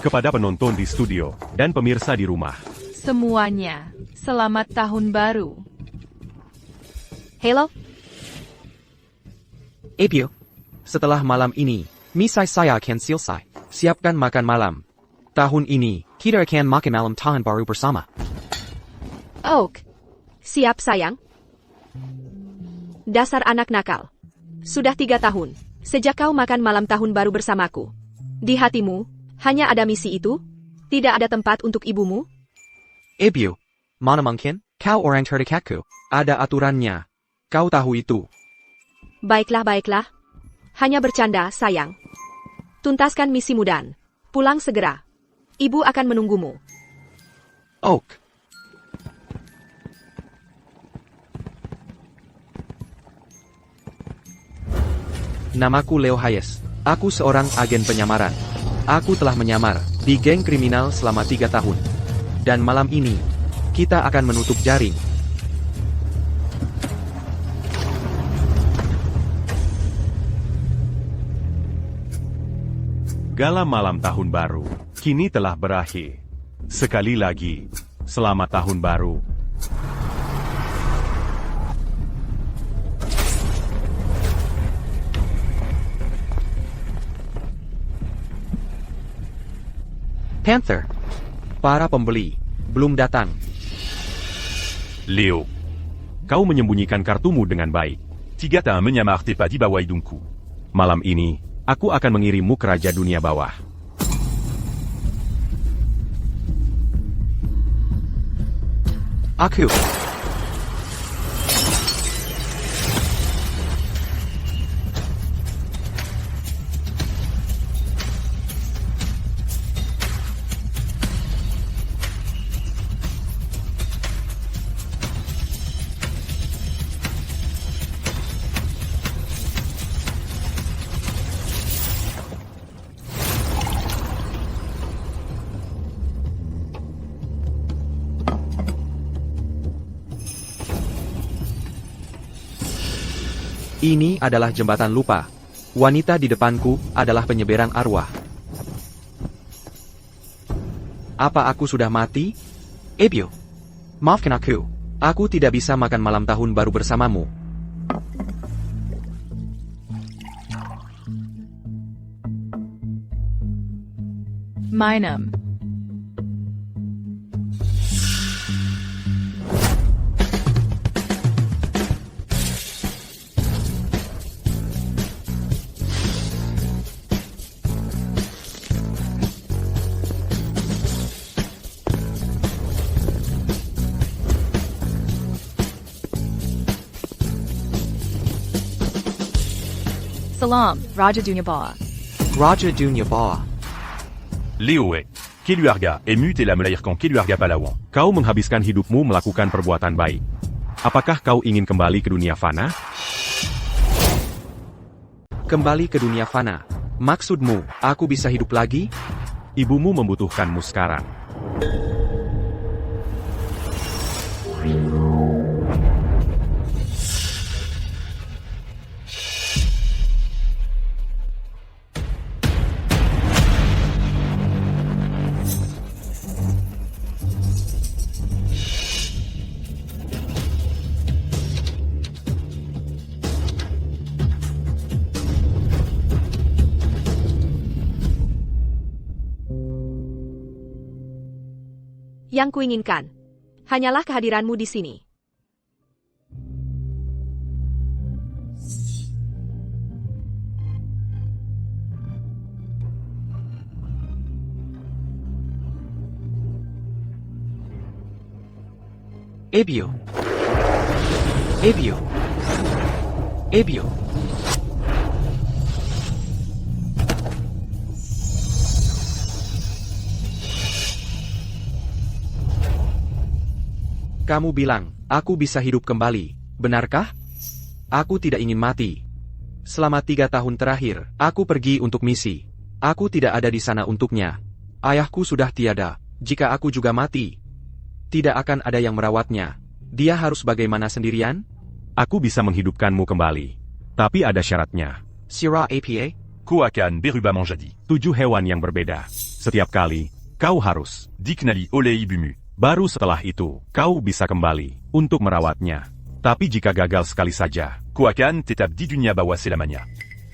kepada penonton di studio, dan pemirsa di rumah. Semuanya, selamat tahun baru. Halo? Ebio, setelah malam ini, misi saya akan selesai. Siapkan makan malam. Tahun ini, kita akan makan malam tahun baru bersama. Oak. Siap sayang. Dasar anak nakal. Sudah 3 tahun, sejak kau makan malam tahun baru bersamaku. Di hatimu, hanya ada misi itu? Tidak ada tempat untuk ibumu? Ebio, mana mungkin? Kau orang terdekatku. Ada aturannya. Kau tahu itu. Baiklah. Hanya bercanda, sayang. Tuntaskan misimu dan pulang segera. Ibu akan menunggumu. Oak. Namaku Leo Hayes. Aku seorang agen penyamaran. Aku telah menyamar di geng kriminal selama 3 tahun. Dan malam ini, kita akan menutup jaring. Gala malam tahun baru kini telah berakhir. Sekali lagi, selamat tahun baru. Panther. Para pembeli belum datang. Leo, kau menyembunyikan kartumu dengan baik. Tigata menyamar tepat di bawah hidungku. Malam ini, aku akan mengirimmu ke Raja Dunia Bawah. Aku. Ini adalah jembatan lupa. Wanita di depanku adalah penyeberang arwah. Apa aku sudah mati? Ebio, maafkan aku. Aku tidak bisa makan malam tahun baru bersamamu. Minum. Salam, Raja Dunia Bawah. Raja Dunia Bawah. Leo est. Keluarga est mute et la melahirkan keluarga Palawan. Kau menghabiskan hidupmu melakukan perbuatan baik. Apakah kau ingin kembali ke dunia fana? Kembali ke dunia fana. Maksudmu, aku bisa hidup lagi? Ibumu membutuhkanmu sekarang. Yang kuinginkan hanyalah kehadiranmu di sini. Ebio. Ebio. Ebio. Kamu bilang, aku bisa hidup kembali, benarkah? Aku tidak ingin mati. Selama 3 tahun terakhir, aku pergi untuk misi. Aku tidak ada di sana untuknya. Ayahku sudah tiada. Jika aku juga mati, tidak akan ada yang merawatnya. Dia harus bagaimana sendirian? Aku bisa menghidupkanmu kembali. Tapi ada syaratnya. Sirah APA? Ku akan berubah menjadi 7 hewan yang berbeda. Setiap kali, kau harus. Diknali ole ibumu. Baru setelah itu, kau bisa kembali untuk merawatnya. Tapi jika gagal sekali saja, Kuakan tetap di dunia bawah selamanya.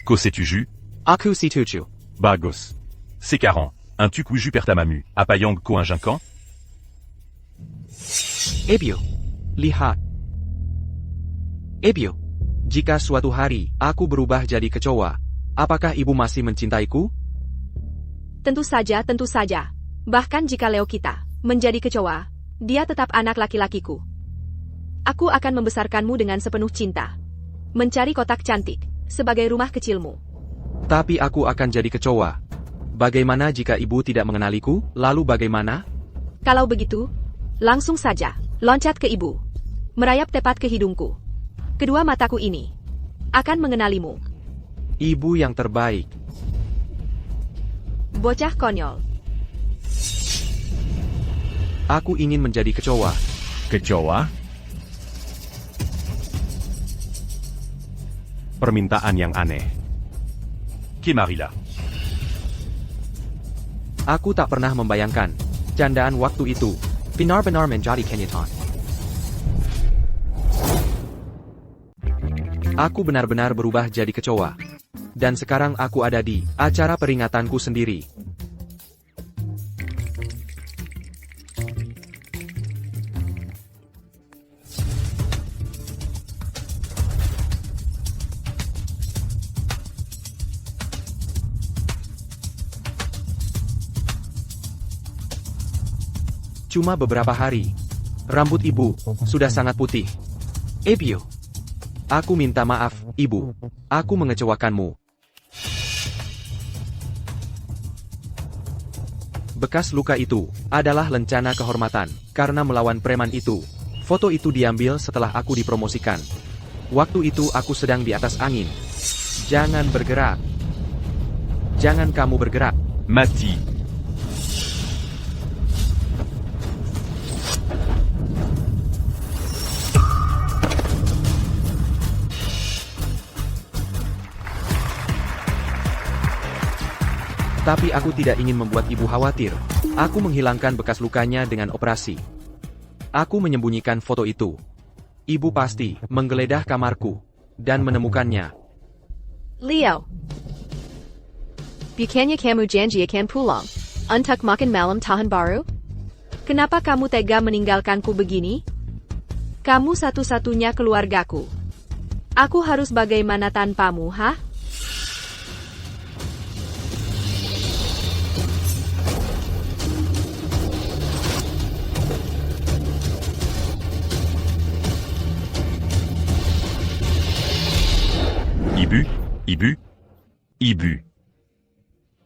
Ko setuju? Aku setuju. bagus. Sekaran. Un tukuju pertamamu. Apayang ko un jankan? Ebio, lihat. Ebio, jika suatu hari aku berubah jadi kecoa, apakah ibu masih mencintaiku? Tentu saja, tentu saja. Bahkan jika Leo kita menjadi kecoa, dia tetap anak laki-lakiku. Aku akan membesarkanmu dengan sepenuh cinta. Mencari kotak cantik sebagai rumah kecilmu. Tapi aku akan jadi kecoa. Bagaimana jika ibu tidak mengenaliku? Lalu bagaimana? Kalau begitu, langsung saja loncat ke ibu. Merayap tepat ke hidungku. Kedua mataku ini akan mengenalimu. Ibu yang terbaik. Bocah konyol. Aku ingin menjadi kecoa. Kecoa? Permintaan yang aneh. Kemarila. Aku tak pernah membayangkan candaan waktu itu benar-benar menjadi kenyataan. Aku benar-benar berubah jadi kecoa. Dan sekarang aku ada di acara peringatanku sendiri. Cuma beberapa hari. Rambut ibu sudah sangat putih. Ebio. Aku minta maaf, ibu. Aku mengecewakanmu. Bekas luka itu adalah lencana kehormatan karena melawan preman itu. Foto itu diambil setelah aku dipromosikan. Waktu itu aku sedang di atas angin. Jangan bergerak. Jangan kamu bergerak. Mati. Tapi aku tidak ingin membuat ibu khawatir. Aku menghilangkan bekas lukanya dengan operasi. Aku menyembunyikan foto itu. Ibu pasti menggeledah kamarku dan menemukannya. Leo. Bukannya kamu janji akan pulang untuk makan malam tahun baru? Kenapa kamu tega meninggalkanku begini? Kamu satu-satunya keluargaku. Aku harus bagaimana tanpamu, hah?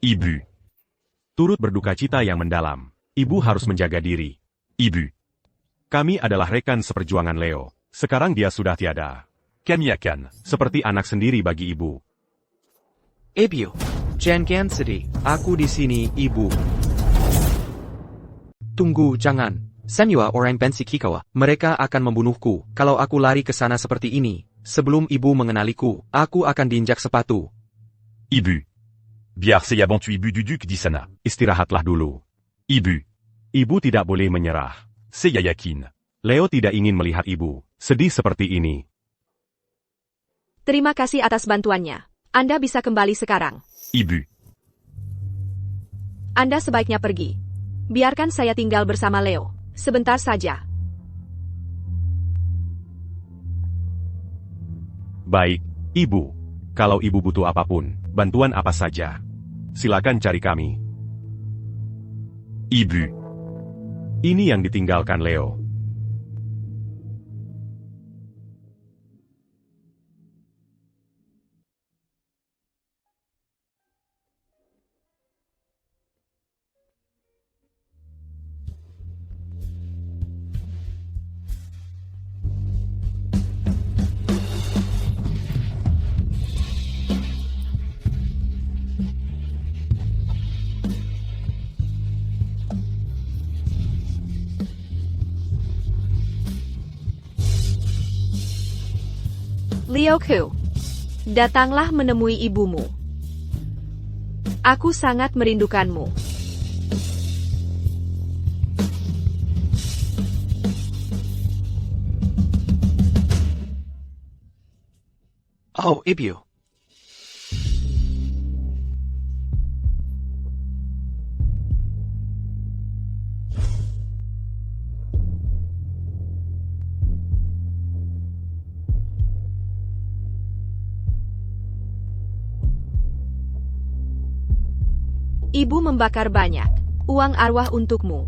Ibu. Turut berduka cita yang mendalam. Ibu harus menjaga diri. Ibu. Kami adalah rekan seperjuangan Leo. Sekarang dia sudah tiada. Kami akan. Seperti anak sendiri bagi ibu. Ebio, jangan sedih. Aku di sini, ibu. Tunggu, jangan. Semua orang benci Kikawa. Mereka akan membunuhku kalau aku lari ke sana seperti ini. Sebelum ibu mengenaliku, aku akan diinjak sepatu. Ibu. Biar saya bantu ibu duduk di sana. Istirahatlah dulu. Ibu. Ibu tidak boleh menyerah. Saya yakin. Leo tidak ingin melihat ibu sedih seperti ini. Terima kasih atas bantuannya. Anda bisa kembali sekarang. Ibu. Anda sebaiknya pergi. Biarkan saya tinggal bersama Leo. Sebentar saja. Baik, ibu. Kalau ibu butuh apapun, bantuan apa saja, silakan cari kami. Ibu. Ini yang ditinggalkan Leo. Leoku, datanglah menemui ibumu. Aku sangat merindukanmu. Oh, Ibu. Ibu membakar banyak uang arwah untukmu.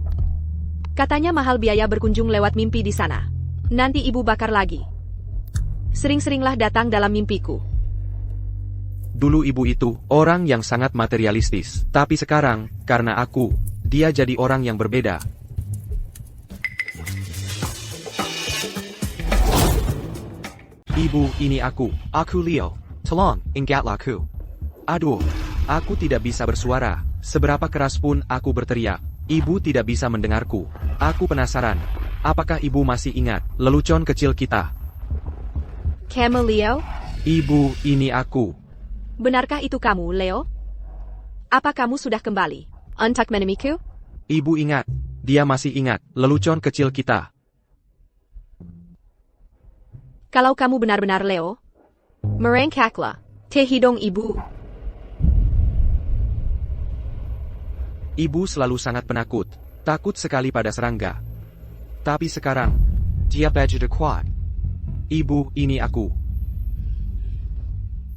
Katanya mahal biaya berkunjung lewat mimpi di sana. Nanti ibu bakar lagi. Sering-seringlah datang dalam mimpiku. Dulu ibu itu orang yang sangat materialistis, tapi sekarang, karena aku, dia jadi orang yang berbeda. Ibu, ini aku Leo. Tolong, ingatlah aku. Aduh, aku tidak bisa bersuara. Seberapa keras pun aku berteriak, ibu tidak bisa mendengarku. Aku penasaran, apakah ibu masih ingat lelucon kecil kita? Kamu Leo? Ibu, ini aku. Benarkah itu kamu, Leo? Apa kamu sudah kembali? Untuk menemuiku? Ibu ingat, dia masih ingat lelucon kecil kita. Kalau kamu benar-benar Leo, merengkaklah. Teh hidung ibu. Ibu selalu sangat penakut, takut sekali pada serangga. Tapi sekarang, dia jadi kuat. Ibu, ini aku.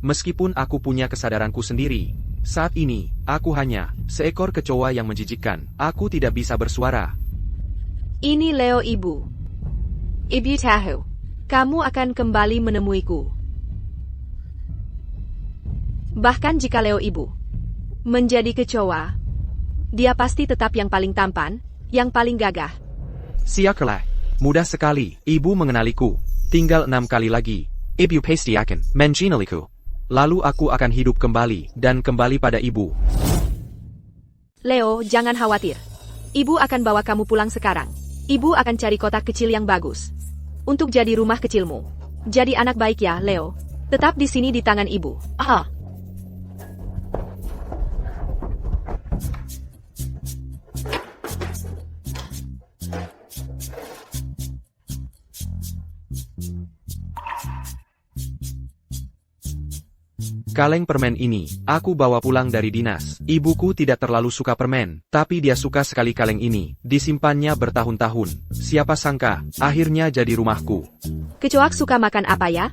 Meskipun aku punya kesadaranku sendiri, saat ini, aku hanya seekor kecoa yang menjijikkan. Aku tidak bisa bersuara. Ini Leo ibu. Ibu tahu, kamu akan kembali menemuiku. Bahkan jika Leo ibu menjadi kecoa, dia pasti tetap yang paling tampan, yang paling gagah. Siakerlah, mudah sekali, ibu mengenaliku. Tinggal 6 kali lagi, ibu pasti akan mengenaliku. Lalu aku akan hidup kembali, dan kembali pada ibu. Leo, jangan khawatir. Ibu akan bawa kamu pulang sekarang. Ibu akan cari kotak kecil yang bagus untuk jadi rumah kecilmu. Jadi anak baik ya, Leo. Tetap di sini di tangan ibu. Ah. Kaleng permen ini, aku bawa pulang dari dinas. Ibuku tidak terlalu suka permen, tapi dia suka sekali kaleng ini. Disimpannya bertahun-tahun. Siapa sangka, akhirnya jadi rumahku. Kecoak suka makan apa ya?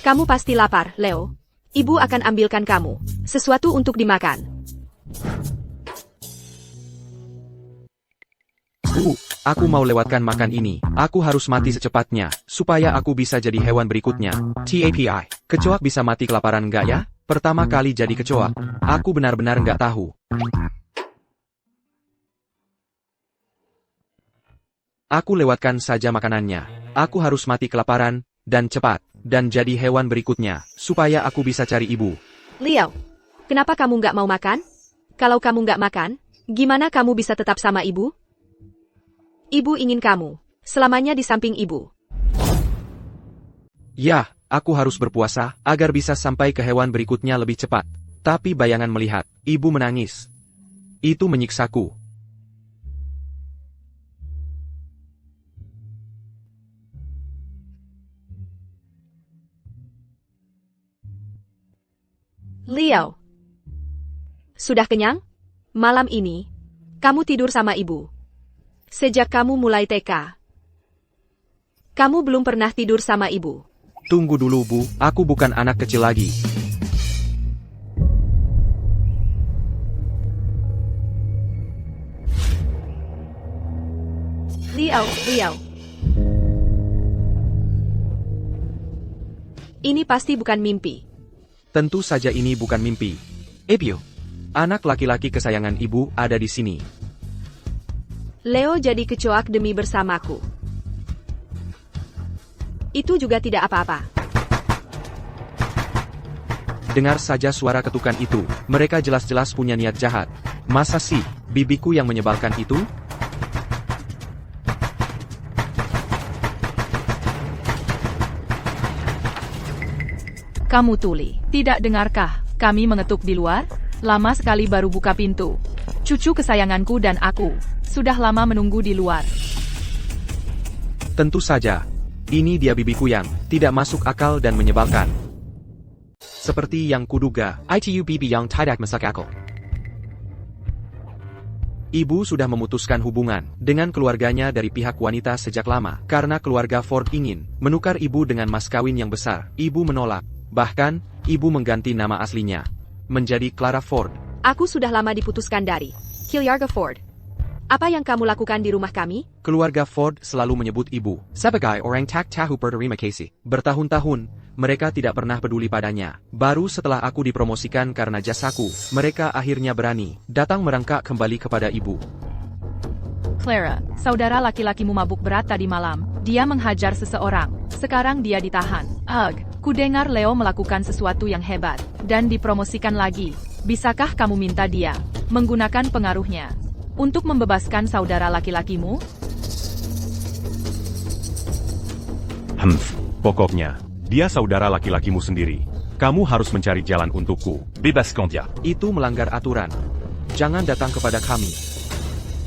Kamu pasti lapar, Leo. Ibu akan ambilkan kamu sesuatu untuk dimakan. Aku mau lewatkan makan ini. Aku harus mati secepatnya, supaya aku bisa jadi hewan berikutnya. TAPI, kecoak bisa mati kelaparan enggak ya? Pertama kali jadi kecoak, aku benar-benar enggak tahu. Aku lewatkan saja makanannya. Aku harus mati kelaparan, dan cepat, dan jadi hewan berikutnya, supaya aku bisa cari ibu. Leo, kenapa kamu nggak mau makan? Kalau kamu nggak makan, gimana kamu bisa tetap sama ibu? Ibu ingin kamu selamanya di samping ibu. Ya, aku harus berpuasa, agar bisa sampai ke hewan berikutnya lebih cepat. Tapi bayangan melihat ibu menangis, itu menyiksaku. Leo, sudah kenyang? Malam ini, kamu tidur sama ibu. Sejak kamu mulai TK, kamu belum pernah tidur sama ibu. Tunggu dulu Bu, aku bukan anak kecil lagi. Leo. Ini pasti bukan mimpi. Tentu saja ini bukan mimpi. Ibu, anak laki-laki kesayangan ibu ada di sini. Leo jadi kecoak demi bersamaku. Itu juga tidak apa-apa. Dengar saja suara ketukan itu, mereka jelas-jelas punya niat jahat. Masa sih, bibiku yang menyebalkan itu? Kamu tuli, tidak dengarkah? Kami mengetuk di luar? Lama sekali baru buka pintu. Cucu kesayanganku dan aku sudah lama menunggu di luar. Tentu saja. Ini dia bibiku yang tidak masuk akal dan menyebalkan. Seperti yang kuduga, itu bibi yang tidak masuk akal. Ibu sudah memutuskan hubungan dengan keluarganya dari pihak wanita sejak lama karena keluarga Ford ingin menukar ibu dengan mas kawin yang besar. Ibu menolak. Bahkan, ibu mengganti nama aslinya menjadi Clara Ford. Aku sudah lama diputuskan dari Keluarga Ford. Apa yang kamu lakukan di rumah kami? Keluarga Ford selalu menyebut ibu sebagai orang tak tahu berterima kasih. Bertahun-tahun, mereka tidak pernah peduli padanya. Baru setelah aku dipromosikan karena jasaku, mereka akhirnya berani datang merangkak kembali kepada ibu. Clara, saudara laki-lakimu mabuk berat tadi malam. Dia menghajar seseorang. Sekarang dia ditahan. Ku dengar Leo melakukan sesuatu yang hebat dan dipromosikan lagi. Bisakah kamu minta dia menggunakan pengaruhnya untuk membebaskan saudara laki-lakimu? Pokoknya, dia saudara laki-lakimu sendiri. Kamu harus mencari jalan untukku. Bebaskan dia. Itu melanggar aturan. Jangan datang kepada kami.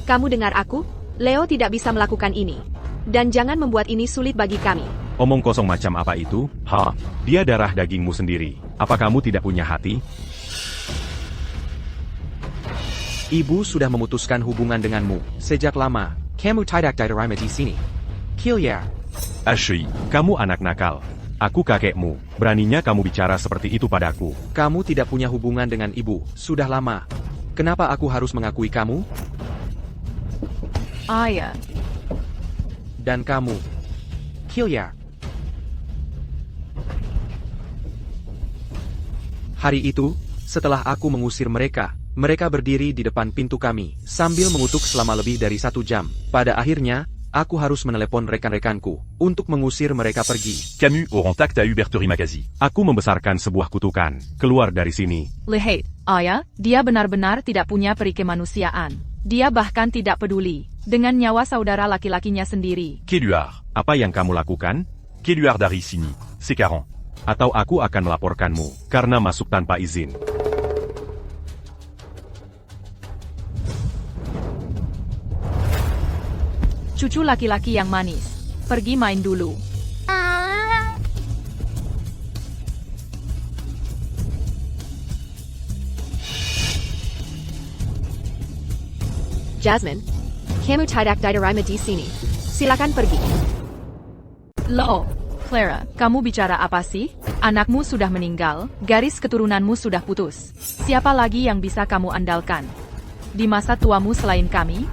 Kamu dengar aku? Leo tidak bisa melakukan ini. Dan jangan membuat ini sulit bagi kami. Omong kosong macam apa itu? Dia darah dagingmu sendiri. Apa kamu tidak punya hati? Ibu sudah memutuskan hubungan denganmu sejak lama. Kamu tidak diterima di sini. Kilia. Ashley, kamu anak nakal. Aku kakekmu. Beraninya kamu bicara seperti itu padaku. Kamu tidak punya hubungan dengan ibu sudah lama. Kenapa aku harus mengakui kamu? Ya. Dan kamu, Kilia. Hari itu, setelah aku mengusir mereka, mereka berdiri di depan pintu kami, sambil mengutuk selama lebih dari 1 jam. Pada akhirnya, aku harus menelepon rekan-rekanku, untuk mengusir mereka pergi. Camus au contact à Hubert Rimakazi. Aku membesarkan sebuah kutukan. Keluar dari sini. Lihat, Ayah, dia benar-benar tidak punya peri kemanusiaan. Dia bahkan tidak peduli dengan nyawa saudara laki-lakinya sendiri. Keluar. Apa yang kamu lakukan? Keluar dari sini. Sekarang. Atau aku akan melaporkanmu, karena masuk tanpa izin. Cucu laki-laki yang manis. Pergi main dulu. Jasmine, kamu tidak diterima di sini. Silakan pergi. Lo, Clara, kamu bicara apa sih? Anakmu sudah meninggal, garis keturunanmu sudah putus. Siapa lagi yang bisa kamu andalkan? Di masa tuamu selain kami?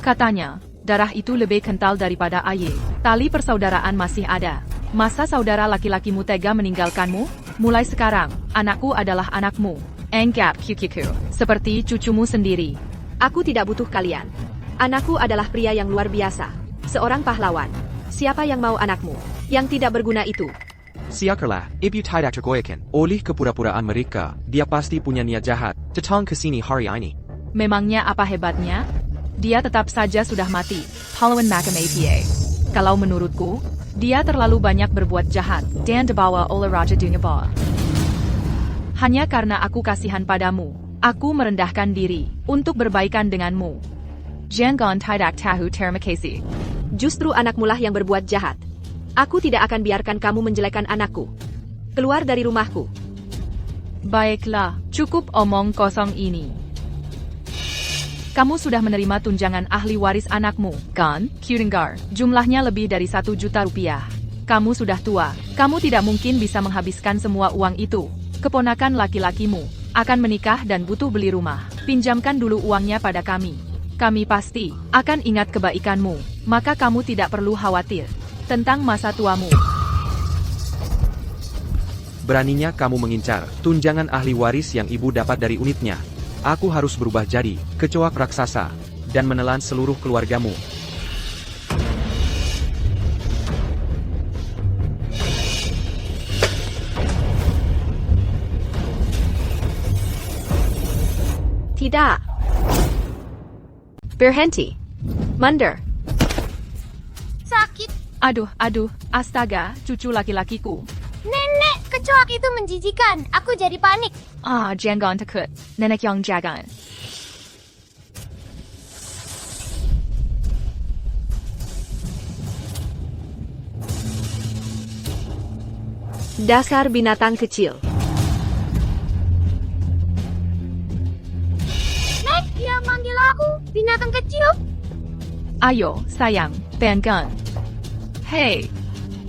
Katanya, darah itu lebih kental daripada air. Tali persaudaraan masih ada. Masa saudara laki-lakimu tega meninggalkanmu? Mulai sekarang, anakku adalah anakmu. Anggap Kyukiku seperti cucumu sendiri. Aku tidak butuh kalian. Anakku adalah pria yang luar biasa. Seorang pahlawan. Siapa yang mau anakmu? Yang tidak berguna itu. Siakarlah, ibu tidak tergoyahkan oleh kepura-puraan mereka. Dia pasti punya niat jahat. Datang ke sini hari ini. Memangnya apa hebatnya? Dia tetap saja sudah mati. Pahlawan Makam APA. Kalau menurutku, dia terlalu banyak berbuat jahat dan dibawa oleh Raja Dungaba. Hanya karena aku kasihan padamu, aku merendahkan diri untuk berbaikan denganmu. Jangan tidak tahu terima kasih. Justru anakmu lah yang berbuat jahat. Aku tidak akan biarkan kamu menjelekkan anakku. Keluar dari rumahku. Baiklah, cukup omong kosong ini. Kamu sudah menerima tunjangan ahli waris anakmu, kan, Kudengar? Jumlahnya lebih dari 1 juta rupiah. Kamu sudah tua, kamu tidak mungkin bisa menghabiskan semua uang itu. Keponakan laki-lakimu akan menikah dan butuh beli rumah. Pinjamkan dulu uangnya pada kami. Kami pasti akan ingat kebaikanmu, maka kamu tidak perlu khawatir tentang masa tuamu. Beraninya kamu mengincar tunjangan ahli waris yang ibu dapat dari unitnya. Aku harus berubah jadi kecoak raksasa dan menelan seluruh keluargamu. Tidak. Berhenti. Mundur. Sakit. Aduh, astaga, cucu laki-lakiku. Nenek, kecoak itu menjijikan. Aku jadi panik. Jangan takut. Nenek yang jangan. Dasar binatang kecil. Nek, dia manggil aku binatang kecil. Ayo, sayang, pegang. Hei,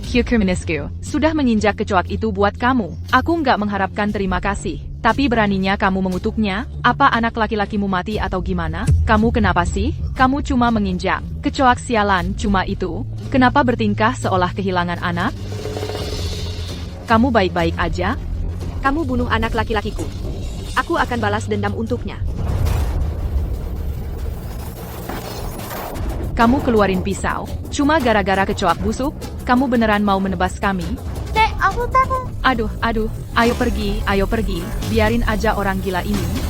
Kyuker Minisku, sudah menginjak kecoak itu buat kamu. Aku nggak mengharapkan terima kasih. Tapi beraninya kamu mengutuknya? Apa anak laki-lakimu mati atau gimana? Kamu kenapa sih? Kamu cuma menginjak. Kecoak sialan, cuma itu. Kenapa bertingkah seolah kehilangan anak? Kamu baik-baik aja? Kamu bunuh anak laki-lakiku. Aku akan balas dendam untuknya. Kamu keluarin pisau? Cuma gara-gara kecoak busuk? Kamu beneran mau menebas kami? Nek, aku takut. Aduh, ayo pergi, biarin aja orang gila ini.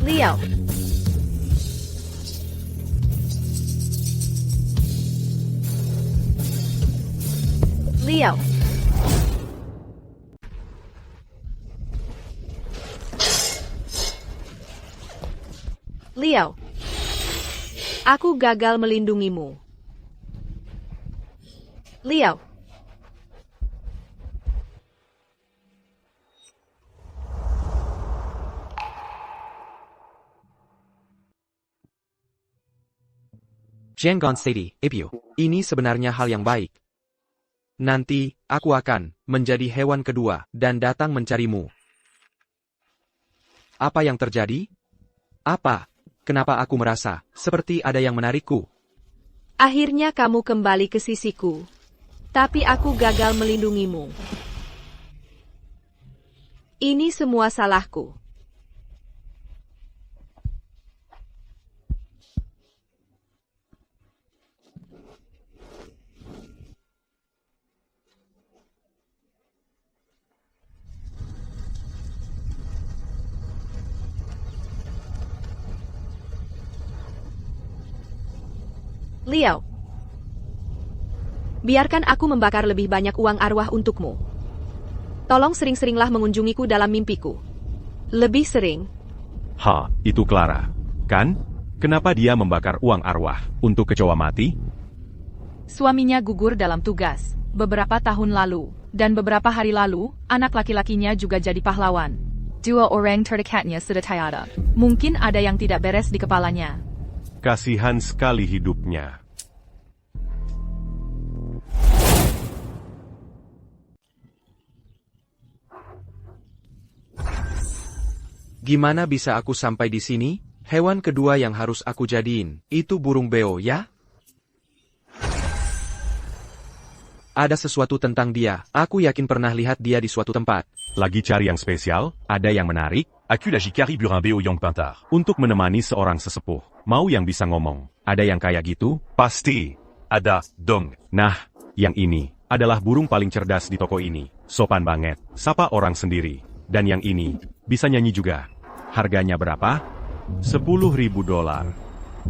Leo. Leo. Leo. Aku gagal melindungimu. Leo. Jenggon Sadie, Ebio. Ini sebenarnya hal yang baik. Nanti, aku akan menjadi hewan kedua dan datang mencarimu. Apa yang terjadi? Apa? Kenapa aku merasa seperti ada yang menarikku? Akhirnya kamu kembali ke sisiku. Tapi aku gagal melindungimu. Ini semua salahku. Leo. Biarkan aku membakar lebih banyak uang arwah untukmu. Tolong sering-seringlah mengunjungiku dalam mimpiku. Lebih sering. Itu Clara. Kan? Kenapa dia membakar uang arwah untuk kecoa mati? Suaminya gugur dalam tugas beberapa tahun lalu, dan beberapa hari lalu, anak laki-lakinya juga jadi pahlawan. Dua orang terdekatnya sudah tiada. Mungkin ada yang tidak beres di kepalanya. Kasihan sekali hidupnya. Gimana bisa aku sampai di sini? Hewan kedua yang harus aku jadiin, itu burung beo ya? Ada sesuatu tentang dia, aku yakin pernah lihat dia di suatu tempat. Lagi cari yang spesial? Ada yang menarik? Aku la Jikari Burin Beo Yang Pintar. Untuk menemani seorang sesepuh. Mau yang bisa ngomong. Ada yang kayak gitu? Pasti. Ada, dong. Nah, yang ini adalah burung paling cerdas di toko ini. Sopan banget, sapa orang sendiri. Dan yang ini, bisa nyanyi juga. Harganya berapa? $10.000.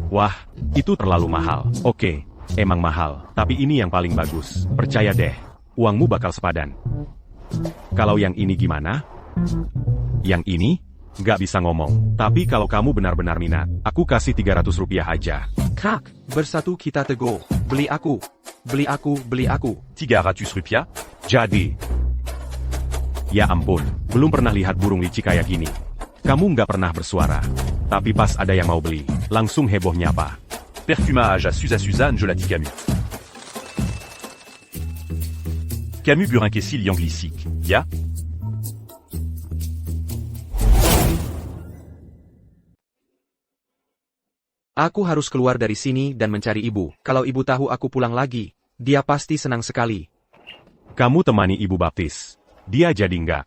Wah, itu terlalu mahal. Oke, emang mahal. Tapi ini yang paling bagus. Percaya deh, uangmu bakal sepadan. Kalau yang ini gimana? Yang ini? Nggak bisa ngomong. Tapi kalau kamu benar-benar minat, aku kasih $300 aja. Kak, bersatu kita teguh. Beli aku. Beli aku, beli aku. 300 rupiah? Jadi, ya ampun, belum pernah lihat burung licik kayak gini. Kamu nggak pernah bersuara. Tapi pas ada yang mau beli, langsung heboh nyapa. Perfumage à Suzanne Jolati Camus. Camus Burin Kessil Yang Glisik. Ya? Aku harus keluar dari sini dan mencari ibu. Kalau ibu tahu aku pulang lagi, dia pasti senang sekali. Kamu temani ibu baptis. Dia jadi nggak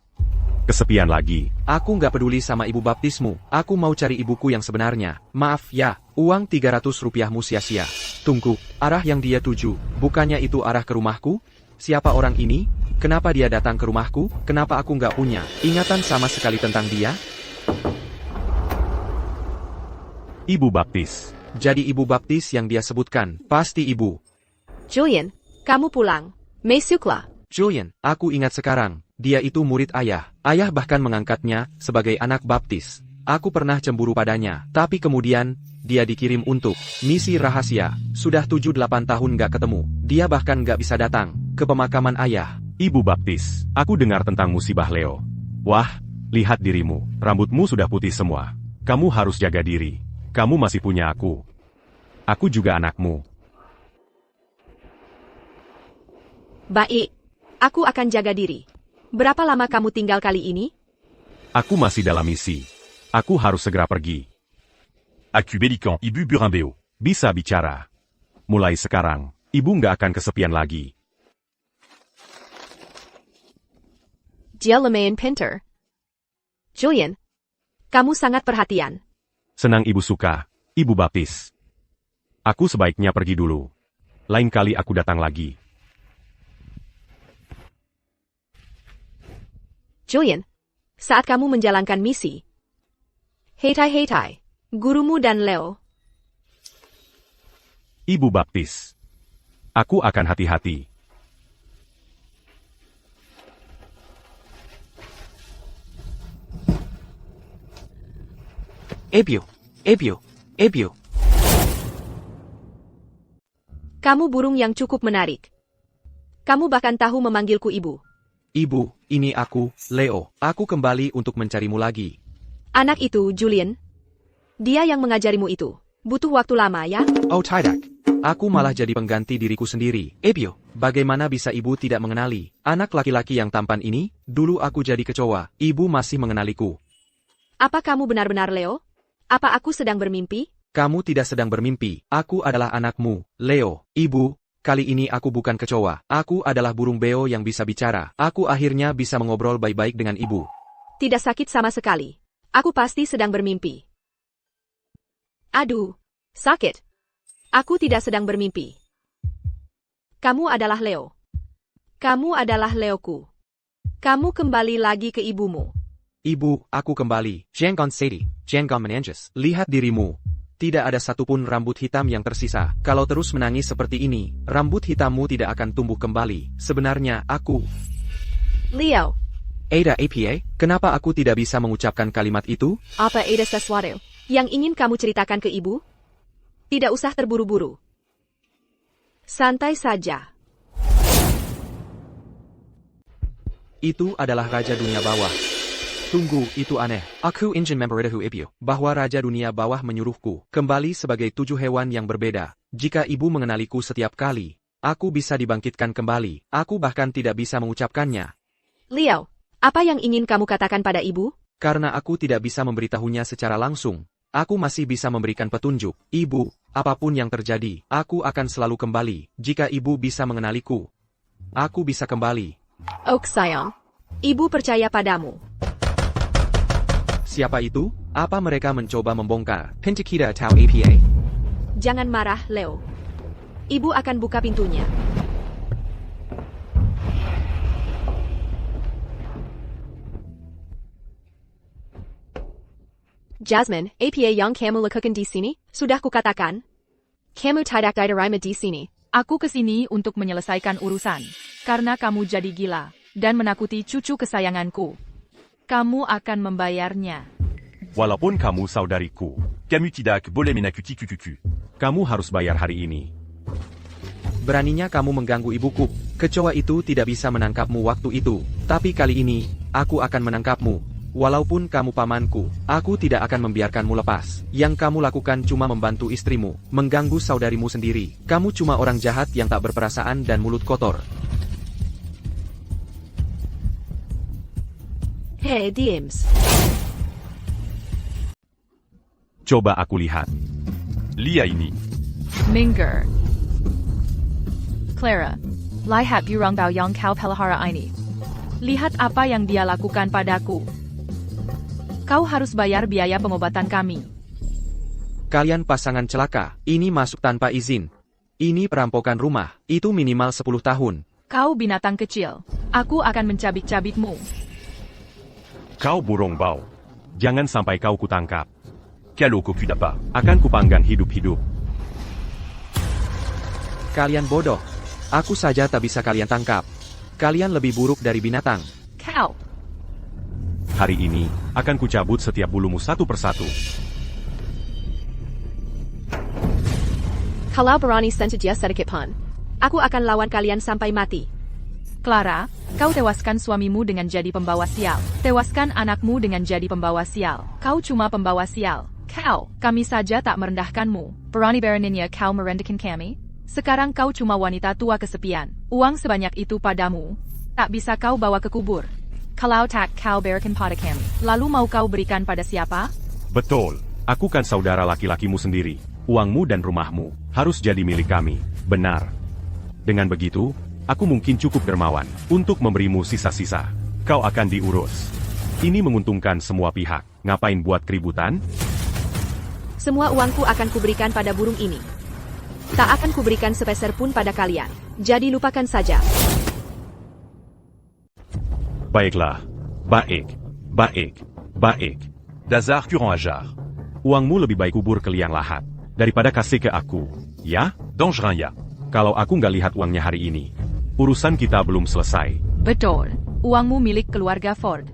kesepian lagi. Aku nggak peduli sama ibu baptismu. Aku mau cari ibuku yang sebenarnya. Maaf ya, uang $300mu sia-sia. Tunggu, arah yang dia tuju, bukannya itu arah ke rumahku? Siapa orang ini? Kenapa dia datang ke rumahku? Kenapa aku nggak punya ingatan sama sekali tentang dia? Ibu baptis. Jadi ibu baptis yang dia sebutkan, pasti ibu. Julian, kamu pulang. Masuklah. Julian, aku ingat sekarang. Dia itu murid ayah. Ayah bahkan mengangkatnya sebagai anak baptis. Aku pernah cemburu padanya, tapi kemudian, dia dikirim untuk misi rahasia. Sudah 7-8 tahun gak ketemu. Dia bahkan gak bisa datang ke pemakaman ayah. Ibu baptis, aku dengar tentang musibah Leo. Wah, lihat dirimu, rambutmu sudah putih semua. Kamu harus jaga diri. Kamu masih punya aku. Aku juga anakmu. Baik. Aku akan jaga diri. Berapa lama kamu tinggal kali ini? Aku masih dalam misi. Aku harus segera pergi. Acubélican, Ibu Burimbeo. Bisa bicara. Mulai sekarang, ibu nggak akan kesepian lagi. Dia lumayan pinter. Julian, kamu sangat perhatian. Senang ibu suka, ibu baptis. Aku sebaiknya pergi dulu. Lain kali aku datang lagi. Julian, saat kamu menjalankan misi. Heitai, gurumu dan Leo. Ibu baptis. Aku akan hati-hati. Ebio. Kamu burung yang cukup menarik. Kamu bahkan tahu memanggilku ibu. Ibu, ini aku, Leo. Aku kembali untuk mencarimu lagi. Anak itu, Julian. Dia yang mengajarimu itu. Butuh waktu lama ya? Oh tidak. Aku malah jadi pengganti diriku sendiri. Ebio, bagaimana bisa ibu tidak mengenali anak laki-laki yang tampan ini? Dulu aku jadi kecoa. Ibu masih mengenaliku. Apa kamu benar-benar Leo? Apa aku sedang bermimpi? Kamu tidak sedang bermimpi. Aku adalah anakmu, Leo. Ibu, kali ini aku bukan kecoa. Aku adalah burung beo yang bisa bicara. Aku akhirnya bisa mengobrol baik-baik dengan ibu. Tidak sakit sama sekali. Aku pasti sedang bermimpi. Aduh, sakit. Aku tidak sedang bermimpi. Kamu adalah Leo. Kamu adalah Leoku. Kamu kembali lagi ke ibumu. Ibu, aku kembali. Jangan sedih, jangan menangis. Lihat dirimu. Tidak ada satupun rambut hitam yang tersisa. Kalau terus menangis seperti ini, rambut hitammu tidak akan tumbuh kembali. Sebenarnya, aku... Leo, Ada APA, kenapa aku tidak bisa mengucapkan kalimat itu? apa ada sesuatu yang ingin kamu ceritakan ke ibu? Tidak usah terburu-buru. Santai saja. Itu adalah Raja Dunia Bawah. Tunggu, itu aneh. Aku ingin memberitahu ibu bahwa Raja Dunia Bawah menyuruhku kembali sebagai 7 hewan yang berbeda. Jika ibu mengenaliku setiap kali, aku bisa dibangkitkan kembali. Aku bahkan tidak bisa mengucapkannya. Leo, apa yang ingin kamu katakan pada ibu? Karena aku tidak bisa memberitahunya secara langsung. Aku masih bisa memberikan petunjuk. Ibu, apapun yang terjadi, aku akan selalu kembali. Jika ibu bisa mengenaliku, aku bisa kembali. Oak sayang, ibu percaya padamu. Siapa itu? Apa mereka mencoba membongkar pintu kita atau APA? Jangan marah, Leo. Ibu akan buka pintunya. Jasmine, APA yang kamu lakukan di sini? Sudah kukatakan. Kamu tidak diterima di sini. Aku kesini untuk menyelesaikan urusan. Karena kamu jadi gila dan menakuti cucu kesayanganku. Kamu akan membayarnya. Walaupun kamu saudariku, Camus tidak boleh menakuti kuku. kamu harus bayar hari ini. Beraninya kamu mengganggu ibuku. Kecoa itu tidak bisa menangkapmu waktu itu. Tapi kali ini, aku akan menangkapmu. Walaupun kamu pamanku, aku tidak akan membiarkanmu lepas. Yang kamu lakukan cuma membantu istrimu, mengganggu saudarimu sendiri. Kamu cuma orang jahat yang tak berperasaan dan mulut kotor. Hey, Dims. Coba aku lihat. Lia ini. Minger. Clara, lihat burung bau yang kau pelihara ini. Lihat apa yang dia lakukan padaku. Kau harus bayar biaya pengobatan kami. Kalian pasangan celaka, ini masuk tanpa izin. Ini perampokan rumah, itu minimal 10 tahun. Kau binatang kecil. Aku akan mencabik-cabikmu. Kau burung bau. Jangan sampai kau kutangkap. Calo cocu dapa. Akan kupanggang hidup-hidup. Kalian bodoh. Aku saja tak bisa kalian tangkap. Kalian lebih buruk dari binatang. Kau. Hari ini, akan kucabut setiap bulumu satu persatu. Kalau berani sengaja sedikit pun, aku akan lawan kalian sampai mati. Clara, kau tewaskan suamimu dengan jadi pembawa sial. Tewaskan anakmu dengan jadi pembawa sial. Kau cuma pembawa sial. Kau, kami saja tak merendahkanmu. Berani beraninya kau merendahkan kami? Sekarang kau cuma wanita tua kesepian. Uang sebanyak itu padamu, tak bisa kau bawa ke kubur. Kalau tak kau berikan pada kami, lalu mau kau berikan pada siapa? Betul, aku kan saudara laki-lakimu sendiri. Uangmu dan rumahmu harus jadi milik kami. Benar. Dengan begitu, aku mungkin cukup dermawan untuk memberimu sisa-sisa. Kau akan diurus. Ini menguntungkan semua pihak. Ngapain buat keributan? Semua uangku akan kuberikan pada burung ini. Tak akan kuberikan sepeser pun pada kalian. Jadi lupakan saja. Baiklah. Baik. Dazar Kuran Hajar. Uangmu lebih baik kubur ke liang lahat daripada kasih ke aku, ya? Dangerin ya. Kalau aku nggak lihat uangnya hari ini, urusan kita belum selesai. Betul, uangmu milik keluarga Ford.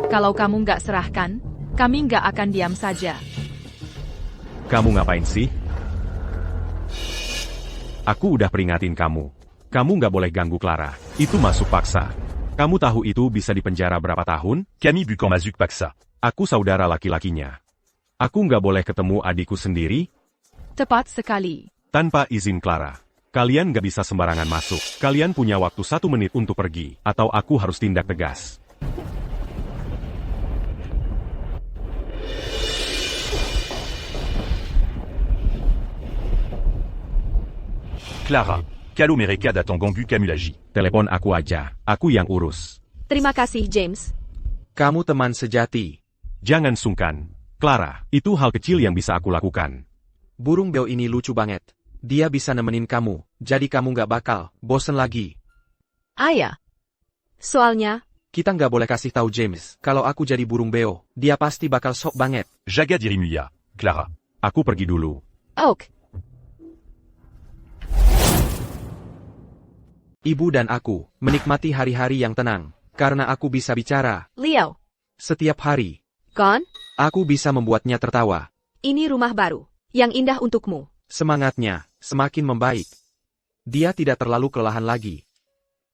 Kalau kamu nggak serahkan, kami nggak akan diam saja. Kamu ngapain sih? Aku udah peringatin kamu. Kamu nggak boleh ganggu Clara. Itu masuk paksa. Kamu tahu itu bisa dipenjara berapa tahun? Camille Bukan-Mazuk Paksa. Aku saudara laki-lakinya. Aku nggak boleh ketemu adikku sendiri? Tepat sekali. Tanpa izin Clara. Kalian nggak bisa sembarangan masuk. Kalian punya waktu 1 menit untuk pergi, atau aku harus tindak tegas. Clara, Calo Mereka datang ganggu Camille Agi. Telepon aku aja. Aku yang urus. Terima kasih, James. Kamu teman sejati. Jangan sungkan. Clara, itu hal kecil yang bisa aku lakukan. Burung beo ini lucu banget. Dia bisa nemenin kamu, jadi kamu nggak bakal bosen lagi. Ayah. Soalnya, Kita nggak boleh kasih tahu James, kalau aku jadi burung beo, dia pasti bakal sok banget. Jaga dirimu ya, Clara. Aku pergi dulu. Oak. Ibu dan aku menikmati hari-hari yang tenang, karena aku bisa bicara. Leo. Setiap hari, Gone? aku bisa membuatnya tertawa. Ini rumah baru. Yang indah untukmu. Semangatnya semakin membaik. Dia tidak terlalu kelelahan lagi.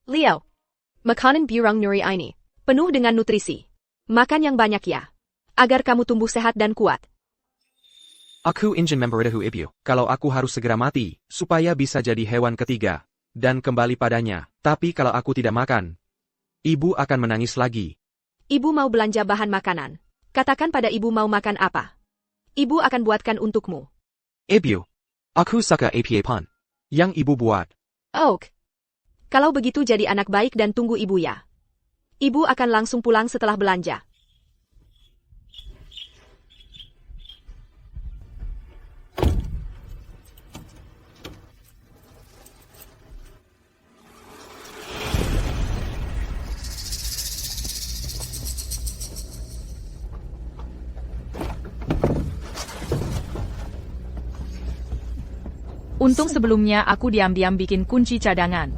Leo. Makanan burung nuri ini. Penuh dengan nutrisi. Makan yang banyak ya. Agar kamu tumbuh sehat dan kuat. Aku ingin memberitahu ibu, kalau aku harus segera mati, supaya bisa jadi hewan ketiga, dan kembali padanya. Tapi kalau aku tidak makan, ibu akan menangis lagi. Ibu mau belanja bahan makanan. Katakan pada ibu mau makan apa. Ibu akan buatkan untukmu. Ibu, aku suka apa pun yang ibu buat. Oak. Kalau begitu jadi anak baik dan tunggu ibu ya. Ibu akan langsung pulang setelah belanja. Untung sebelumnya aku diam-diam bikin kunci cadangan.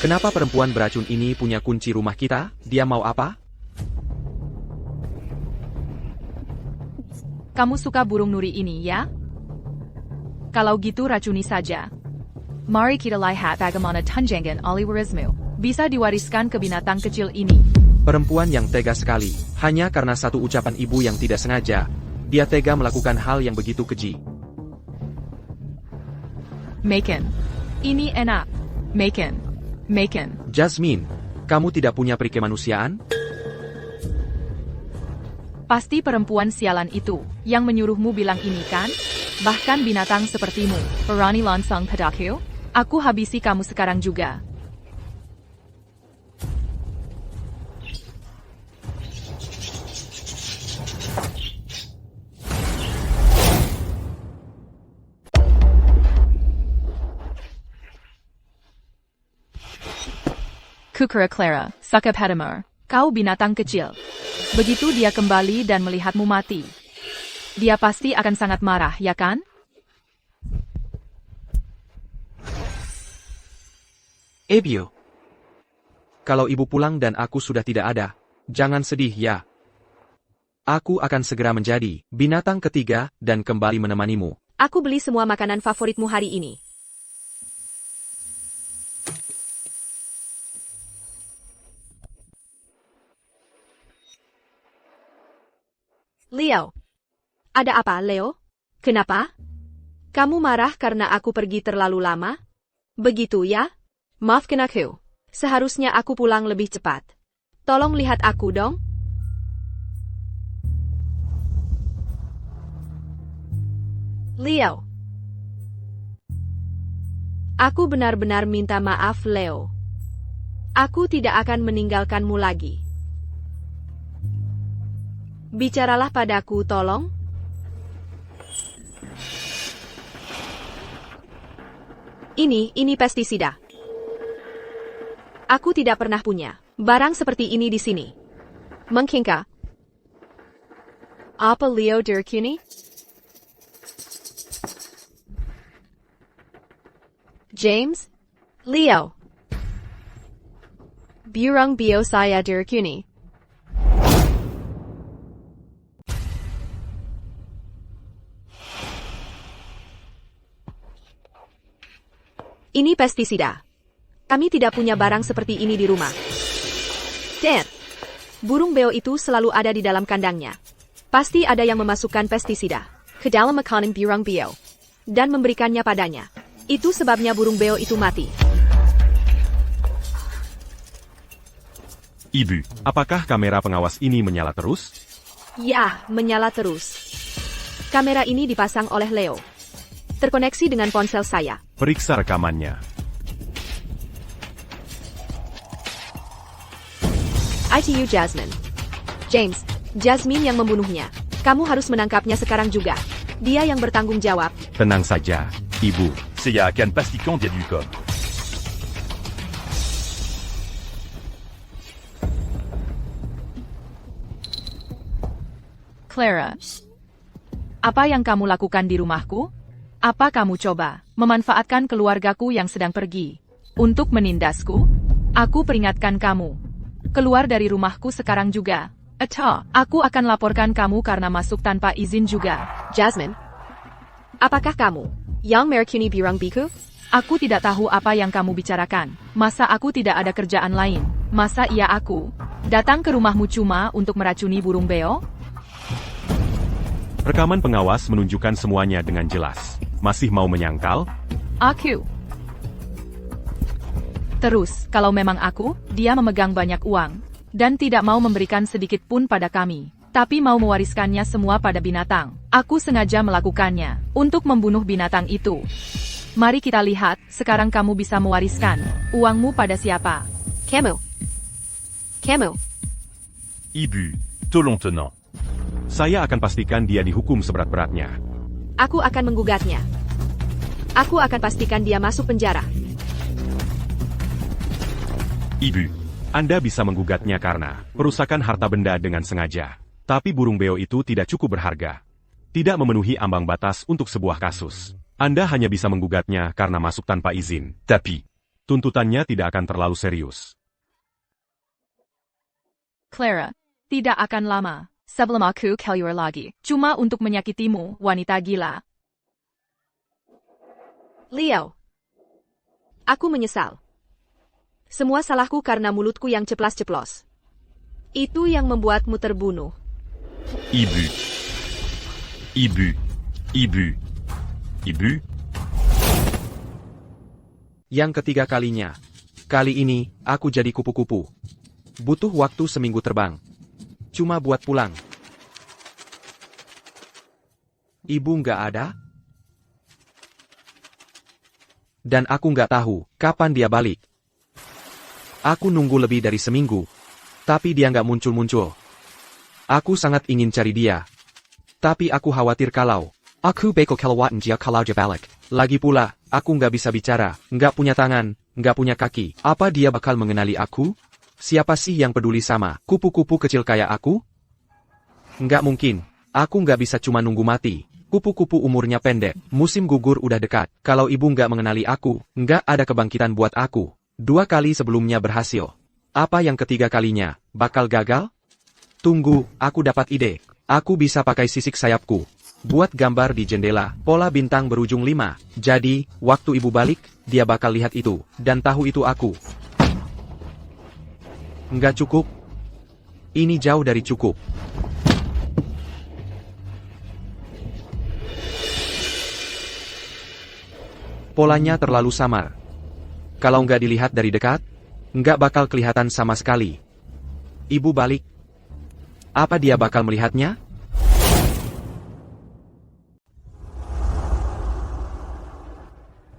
Kenapa perempuan beracun ini punya kunci rumah kita? Dia mau apa? Kamu suka burung nuri ini, ya? Kalau gitu racuni saja. Mari kita lihat bagaimana tunjangan oleh warismu bisa diwariskan ke binatang kecil ini. Perempuan yang tega sekali, hanya karena satu ucapan ibu yang tidak sengaja. Dia tega melakukan hal yang begitu keji. Macon. Ini enak. Macon. Jasmine, kamu tidak punya peri kemanusiaan? Pasti perempuan sialan itu yang menyuruhmu bilang ini kan? Bahkan binatang sepertimu, berani langsung padaku? Aku habisi kamu sekarang juga. Kukura Clara, suka padamu. Kau binatang kecil. Begitu dia kembali dan melihatmu mati. Dia pasti akan sangat marah, ya kan? Ebio. Kalau ibu pulang dan aku sudah tidak ada, jangan sedih ya. Aku akan segera menjadi binatang ketiga dan kembali menemanimu. Aku beli semua makanan favoritmu hari ini. Leo. Ada apa, Leo? Kenapa? Kamu marah karena aku pergi terlalu lama? Begitu ya? Maafkan aku. Seharusnya aku pulang lebih cepat. Tolong lihat aku dong. Leo. Aku benar-benar minta maaf, Leo. Aku tidak akan meninggalkanmu lagi. Bicaralah padaku, tolong. Ini pestisida. Aku tidak pernah punya barang seperti ini di sini. Mungkinkah? Apa Leo Derkuni? James? Leo. Burung bio saya Derkuni. Ini pestisida. Kami tidak punya barang seperti ini di rumah. Dad, burung beo itu selalu ada di dalam kandangnya. Pasti ada yang memasukkan pestisida ke dalam makanan burung beo dan memberikannya padanya. Itu sebabnya burung beo itu mati. Ibu, apakah kamera pengawas ini menyala terus? Ya, menyala terus. Kamera ini dipasang oleh Leo. Terkoneksi dengan ponsel saya. Periksa rekamannya. ITU Jasmine. James, Jasmine yang membunuhnya. Kamu harus menangkapnya sekarang juga. Dia yang bertanggung jawab. Tenang saja, Ibu. C'est à Cannes Pasticant dia du com. Clara. Apa yang kamu lakukan di rumahku? Apa kamu coba memanfaatkan keluargaku yang sedang pergi untuk menindasku? Aku peringatkan kamu. Keluar dari rumahku sekarang juga. Atau, aku akan laporkan kamu karena masuk tanpa izin juga. Jasmine, apakah kamu yang meracuni burung biku? Aku tidak tahu apa yang kamu bicarakan. Masa aku tidak ada kerjaan lain? Masa iya aku datang ke rumahmu cuma untuk meracuni burung beo? Rekaman pengawas menunjukkan semuanya dengan jelas. Masih mau menyangkal? Aku. Terus, kalau memang aku, dia memegang banyak uang, dan tidak mau memberikan sedikit pun pada kami, tapi mau mewariskannya semua pada binatang. Aku sengaja melakukannya, untuk membunuh binatang itu. Mari kita lihat, sekarang kamu bisa mewariskan uangmu pada siapa? Kamu. Ibu, tolong tenant. Saya akan pastikan dia dihukum seberat-beratnya. Aku akan menggugatnya. Aku akan pastikan dia masuk penjara. Ibu, Anda bisa menggugatnya karena perusakan harta benda dengan sengaja. Tapi burung beo itu tidak cukup berharga. Tidak memenuhi ambang batas untuk sebuah kasus. Anda hanya bisa menggugatnya karena masuk tanpa izin. Tapi, tuntutannya tidak akan terlalu serius. Clara, tidak akan lama. Sebelum aku keluar lagi, cuma untuk menyakitimu, wanita gila. Leo. Aku menyesal. Semua salahku karena mulutku yang ceplas-ceplos. Itu yang membuatmu terbunuh. Ibu. Yang ketiga kalinya. Kali ini, aku jadi kupu-kupu. Butuh waktu seminggu terbang. Cuma buat pulang. Ibu nggak ada? Dan aku nggak tahu kapan dia balik. Aku nunggu lebih dari seminggu, tapi dia nggak muncul-muncul. Aku sangat ingin cari dia. Tapi aku khawatir kalau aku bakal kelewatan dia kalau dia balik. Lagi pula, aku nggak bisa bicara, nggak punya tangan, nggak punya kaki. Apa dia bakal mengenali aku? Siapa sih yang peduli sama kupu-kupu kecil kayak aku? Nggak mungkin. Aku nggak bisa cuma nunggu mati. Kupu-kupu umurnya pendek, musim gugur udah dekat. Kalau ibu nggak mengenali aku, nggak ada kebangkitan buat aku. 2 kali sebelumnya berhasil. Apa yang ketiga kalinya, bakal gagal? Tunggu, aku dapat ide. Aku bisa pakai sisik sayapku. Buat gambar di jendela, pola bintang berujung 5. Jadi, waktu ibu balik, dia bakal lihat itu, dan tahu itu aku. Nggak cukup. Ini jauh dari cukup. Polanya terlalu samar. Kalau nggak dilihat dari dekat, nggak bakal kelihatan sama sekali. Ibu balik. Apa dia bakal melihatnya?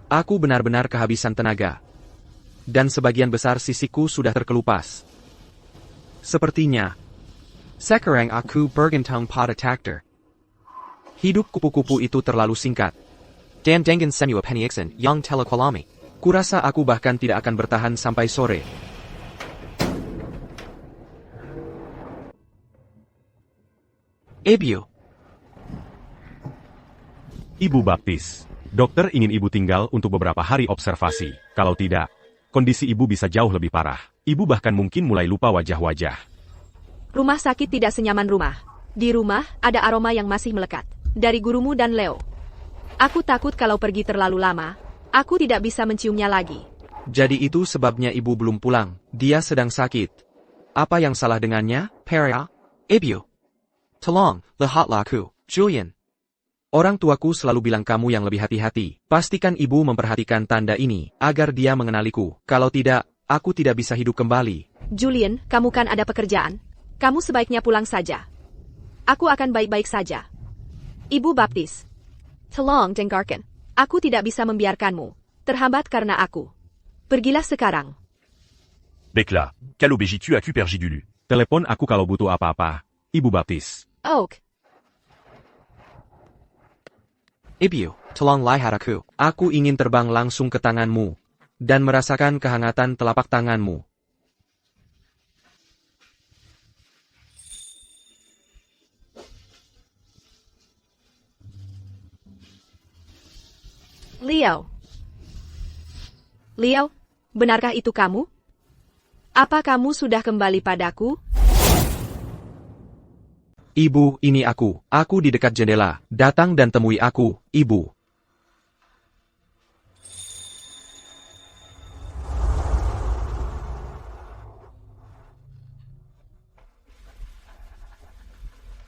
Aku benar-benar kehabisan tenaga. Dan sebagian besar sisikku sudah terkelupas. Sepertinya. Sekarang aku bergantung pada takdir. Hidup kupu-kupu itu terlalu singkat. Dan dengan semua peniaksan yang telah kulami. Kurasa aku bahkan tidak akan bertahan sampai sore. Ebio. Ibu baptis. Dokter ingin ibu tinggal untuk beberapa hari observasi. Kalau tidak, kondisi ibu bisa jauh lebih parah. Ibu bahkan mungkin mulai lupa wajah-wajah. Rumah sakit tidak senyaman rumah. Di rumah, ada aroma yang masih melekat. Dari gurumu dan Leo. Aku takut kalau pergi terlalu lama, aku tidak bisa menciumnya lagi. Jadi itu sebabnya ibu belum pulang. Dia sedang sakit. Apa yang salah dengannya, Peria? Ebio. Tolong, lihatlah aku, Julian. Orang tuaku selalu bilang kamu yang lebih hati-hati. Pastikan ibu memperhatikan tanda ini, agar dia mengenaliku. Kalau tidak, aku tidak bisa hidup kembali. Julian, kamu kan ada pekerjaan. Kamu sebaiknya pulang saja. Aku akan baik-baik saja. Ibu baptis. Tolong dengarkan. Aku tidak bisa membiarkanmu terhambat karena aku. Pergilah sekarang. Bekla, Calobégi tu as Pergidulu. Telepon aku kalau butuh apa-apa, Ibu baptis. Oak. Ebio, tolong lihat aku. Aku ingin terbang langsung ke tanganmu. Dan merasakan kehangatan telapak tanganmu. Leo. Leo, benarkah itu kamu? Apa kamu sudah kembali padaku? Ibu, ini aku. Aku di dekat jendela. Datang dan temui aku, Ibu.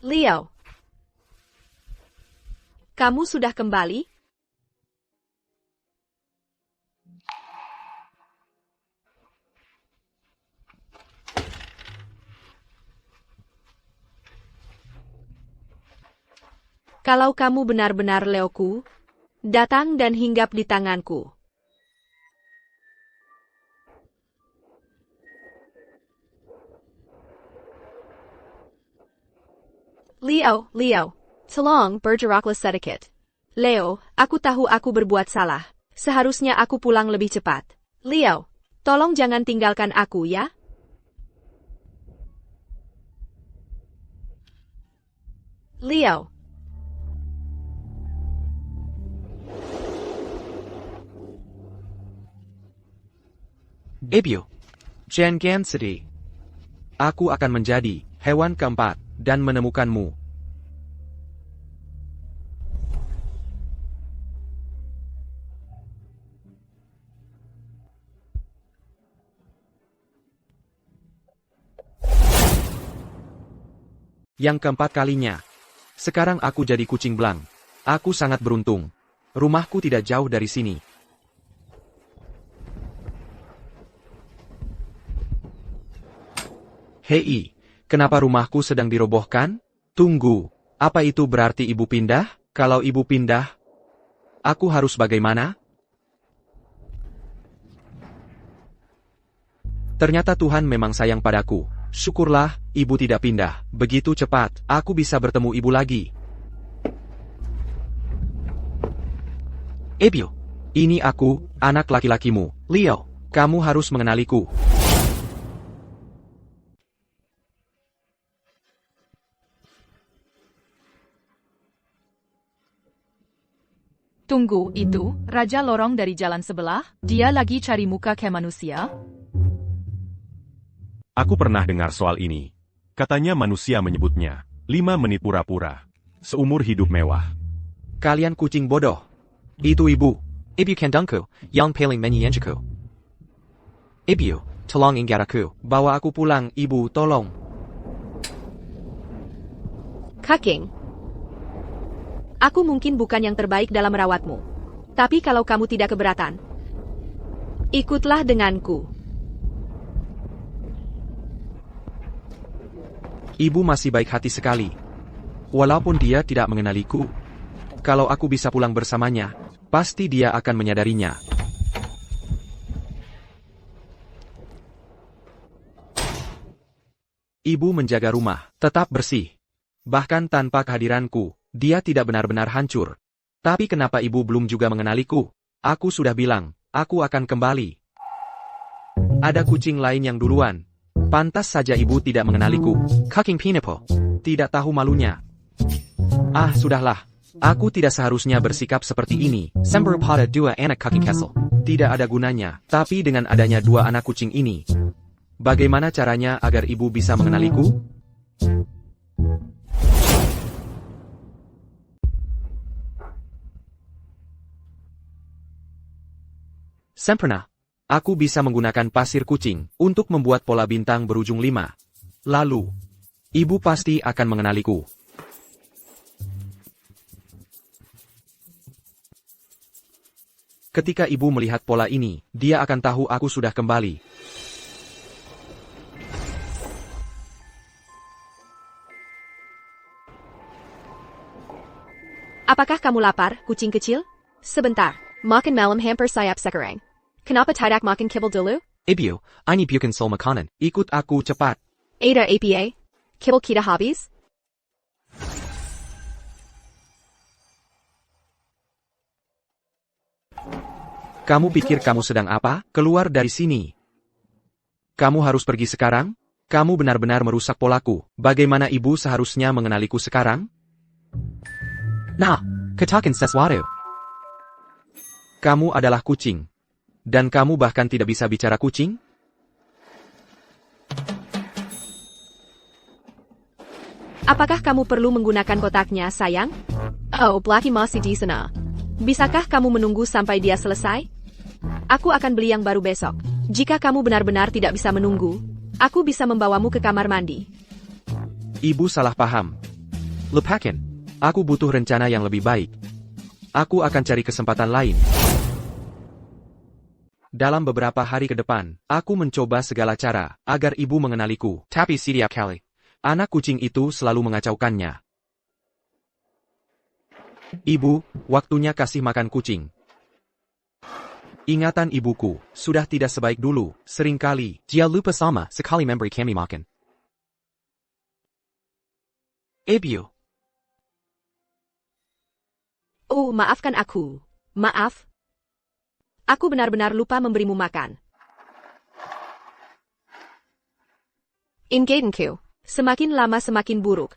Leo. Kamu sudah kembali? Kalau kamu benar-benar Leoku, datang dan hinggap di tanganku. Leo, tolong bergeraklah sedikit. Leo, aku tahu aku berbuat salah. Seharusnya aku pulang lebih cepat. Leo, tolong jangan tinggalkan aku ya. Leo. Ebio. Jangan sedih. Aku akan menjadi hewan keempat dan menemukanmu. Yang keempat kalinya. Sekarang aku jadi kucing belang. Aku sangat beruntung. Rumahku tidak jauh dari sini. Hei, kenapa rumahku sedang dirobohkan? Tunggu, apa itu berarti ibu pindah? Kalau ibu pindah, aku harus bagaimana? Ternyata Tuhan memang sayang padaku. Syukurlah, ibu tidak pindah. Begitu cepat, aku bisa bertemu ibu lagi. Ebio, ini aku, anak laki-lakimu. Leo, kamu harus mengenaliku. Tunggu, itu Raja Lorong dari jalan sebelah? Dia lagi cari muka kayak manusia? Aku pernah dengar soal ini. Katanya manusia menyebutnya 5 menit pura-pura. Seumur hidup mewah. Kalian kucing bodoh. Itu ibu. Ibu kandungku, yang paling menyenangku. Ibu, tolong ingatku. Bawa aku pulang, ibu, tolong. Kaking. Aku mungkin bukan yang terbaik dalam merawatmu. Tapi kalau kamu tidak keberatan, ikutlah denganku. Ibu masih baik hati sekali. Walaupun dia tidak mengenaliku. Kalau aku bisa pulang bersamanya, pasti dia akan menyadarinya. Ibu menjaga rumah, tetap bersih. Bahkan tanpa kehadiranku, dia tidak benar-benar hancur. Tapi kenapa ibu belum juga mengenaliku? Aku sudah bilang, aku akan kembali. Ada kucing lain yang duluan. Pantas saja ibu tidak mengenaliku. Kaking Pineapple. Tidak tahu malunya. Ah, sudahlah. Aku tidak seharusnya bersikap seperti ini. Sembur pada dua anak Kaking Kessel. Tidak ada gunanya. Tapi dengan adanya 2 anak kucing ini, bagaimana caranya agar ibu bisa mengenaliku? Sempurna. Aku bisa menggunakan pasir kucing untuk membuat pola bintang berujung 5. Lalu, ibu pasti akan mengenaliku. Ketika ibu melihat pola ini, dia akan tahu aku sudah kembali. Apakah kamu lapar, kucing kecil? Sebentar, makan malam hampir sayap sekarang. Kenapa tidak makan kibble dulu? Ibu, ini bukan soal makanan. Ikut aku cepat. Ada apa? Kibble kita habis? Kamu pikir kamu sedang apa? Keluar dari sini. Kamu harus pergi sekarang? Kamu benar-benar merusak polaku. Bagaimana ibu seharusnya mengenaliku sekarang? Nah, katakan sesuatu. Kamu adalah kucing. Dan kamu bahkan tidak bisa bicara kucing? Apakah kamu perlu menggunakan kotaknya, sayang? Oh, Blackie masih di sana. Bisakah kamu menunggu sampai dia selesai? Aku akan beli yang baru besok. Jika kamu benar-benar tidak bisa menunggu, aku bisa membawamu ke kamar mandi. Ibu salah paham. Lupakan. Aku butuh rencana yang lebih baik. Aku akan cari kesempatan lain. Dalam beberapa hari ke depan, aku mencoba segala cara agar ibu mengenaliku. Tapi setiap kali. Anak kucing itu selalu mengacaukannya. Ibu, waktunya kasih makan kucing. Ingatan ibuku sudah tidak sebaik dulu, seringkali. Dia lupa sama sekali memberi kami makan. Ibu. Oh, maafkan aku. Maaf. Aku benar-benar lupa memberimu makan. Ingatanku, semakin lama semakin buruk.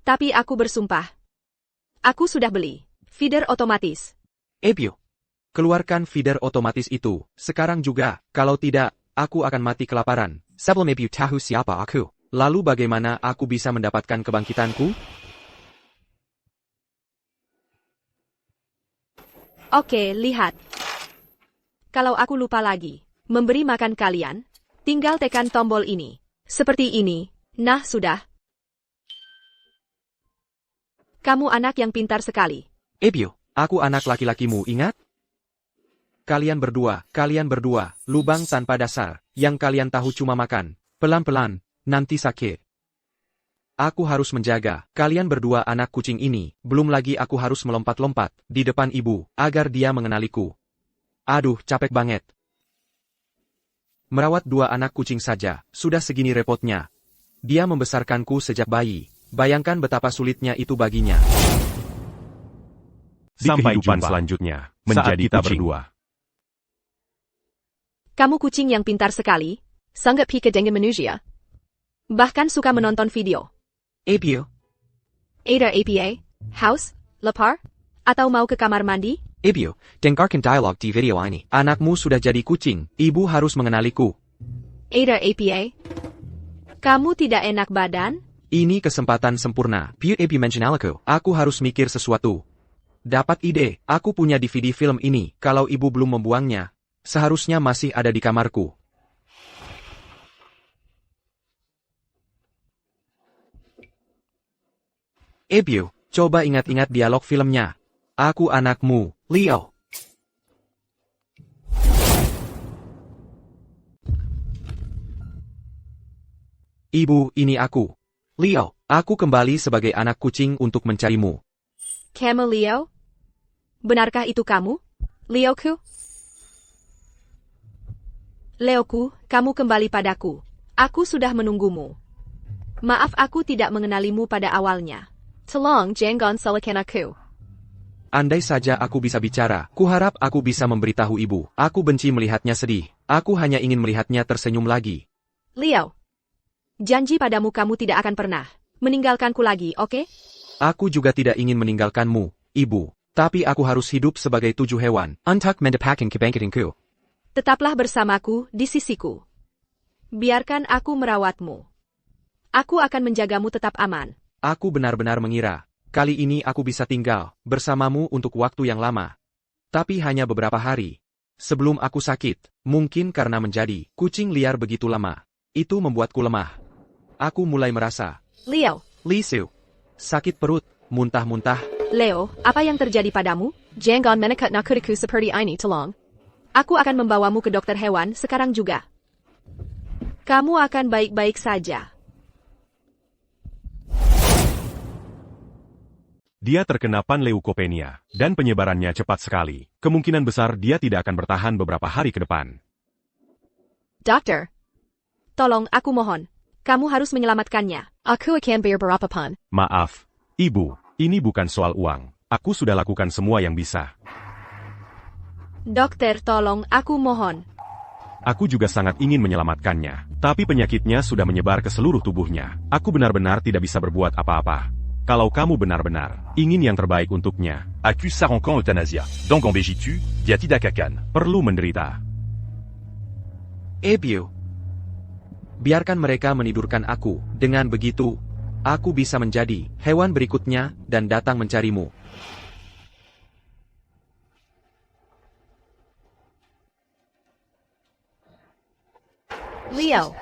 Tapi aku bersumpah. Aku sudah beli feeder otomatis. Ibu, keluarkan feeder otomatis itu, sekarang juga. Kalau tidak, aku akan mati kelaparan. Sebelum ibu tahu siapa aku. Lalu bagaimana aku bisa mendapatkan kebangkitanku? Oke, lihat. Kalau aku lupa lagi memberi makan kalian, tinggal tekan tombol ini. Seperti ini. Nah, sudah. Kamu anak yang pintar sekali. Ibu, aku anak laki-lakimu, ingat? Kalian berdua, lubang tanpa dasar, yang kalian tahu cuma makan. Pelan-pelan, nanti sakit. Aku harus menjaga kalian berdua anak kucing ini, belum lagi aku harus melompat-lompat di depan ibu, agar dia mengenaliku. Aduh, capek banget. Merawat 2 anak kucing saja, sudah segini repotnya. Dia membesarkanku sejak bayi. Bayangkan betapa sulitnya itu baginya. Sampai jumpa selanjutnya, menjadi kita berdua. Kamu kucing yang pintar sekali, sangat pika dengan manusia. Bahkan suka menonton video. Ibu. Ada apa? House? Lapar? Atau mau ke kamar mandi? Ibio, dengarkan dialog di video ini. Anakmu sudah jadi kucing, ibu harus mengenaliku. Ada APA? Kamu tidak enak badan? Ini kesempatan sempurna. Buat Ibio mengenaliku. Aku harus mikir sesuatu. Dapat ide, aku punya DVD film ini. Kalau ibu belum membuangnya, seharusnya masih ada di kamarku. Ibio, coba ingat-ingat dialog filmnya. Aku anakmu, Leo. Ibu, ini aku. Leo, aku kembali sebagai anak kucing untuk mencarimu. Kamu Leo? Benarkah itu kamu? Leoku? Leoku, kamu kembali padaku. Aku sudah menunggumu. Maaf aku tidak mengenalimu pada awalnya. Tolong jangan salahkan aku. Andai saja aku bisa bicara, kuharap aku bisa memberitahu ibu. Aku benci melihatnya sedih. Aku hanya ingin melihatnya tersenyum lagi. Leo, janji padamu kamu tidak akan pernah meninggalkanku lagi, oke? Aku juga tidak ingin meninggalkanmu, ibu. Tapi aku harus hidup sebagai 7 hewan. Untuk mendapakan kebangkitanku. Tetaplah bersamaku di sisiku. Biarkan aku merawatmu. Aku akan menjagamu tetap aman. Aku benar-benar mengira, kali ini aku bisa tinggal bersamamu untuk waktu yang lama. Tapi hanya beberapa hari. Sebelum aku sakit, mungkin karena menjadi kucing liar begitu lama. Itu membuatku lemah. Aku mulai merasa, Leo, Lisu, sakit perut, muntah-muntah. Leo, apa yang terjadi padamu? Jangan menekat nakuriku seperti ini, tolong. Aku akan membawamu ke dokter hewan sekarang juga. Kamu akan baik-baik saja. Dia terkena panleukopenia, dan penyebarannya cepat sekali. Kemungkinan besar dia tidak akan bertahan beberapa hari ke depan. Dokter, tolong aku mohon. Kamu harus menyelamatkannya. Aku akan bayar berapapun. Maaf, Ibu, ini bukan soal uang. Aku sudah lakukan semua yang bisa. Dokter, tolong aku mohon. Aku juga sangat ingin menyelamatkannya. Tapi penyakitnya sudah menyebar ke seluruh tubuhnya. Aku benar-benar tidak bisa berbuat apa-apa. Kalau kamu benar-benar ingin yang terbaik untuknya, Accuse Sarancan euthanasia. Donc en Belgique, Diatida Kakan. perlu menderita. Ebio. Biarkan mereka menidurkan aku. Dengan begitu, aku bisa menjadi hewan berikutnya dan datang mencarimu. Leo,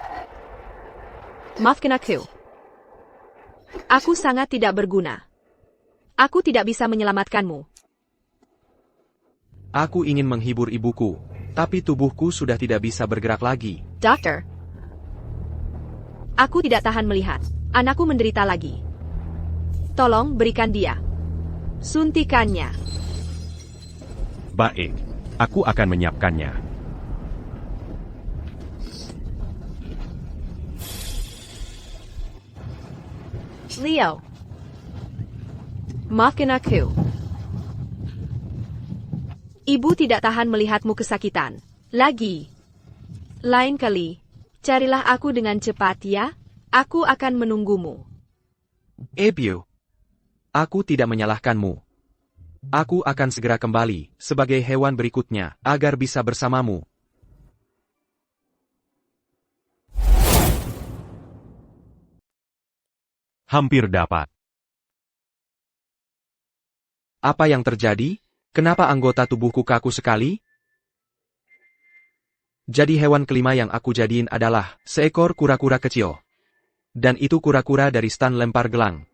maafkan aku. Aku sangat tidak berguna. Aku tidak bisa menyelamatkanmu. Aku ingin menghibur ibuku, tapi tubuhku sudah tidak bisa bergerak lagi. Dokter, aku tidak tahan melihat anakku menderita lagi. Tolong berikan dia suntikannya. Baik, aku akan menyiapkannya. Leo, maafkan aku. Ibu tidak tahan melihatmu kesakitan. Lagi. Lain kali, carilah aku dengan cepat ya. Aku akan menunggumu. Ebio. Aku tidak menyalahkanmu. Aku akan segera kembali sebagai hewan berikutnya agar bisa bersamamu. Hampir dapat. Apa yang terjadi? Kenapa anggota tubuhku kaku sekali? Jadi hewan kelima yang aku jadiin adalah seekor kura-kura kecil. Dan itu kura-kura dari stan lempar gelang.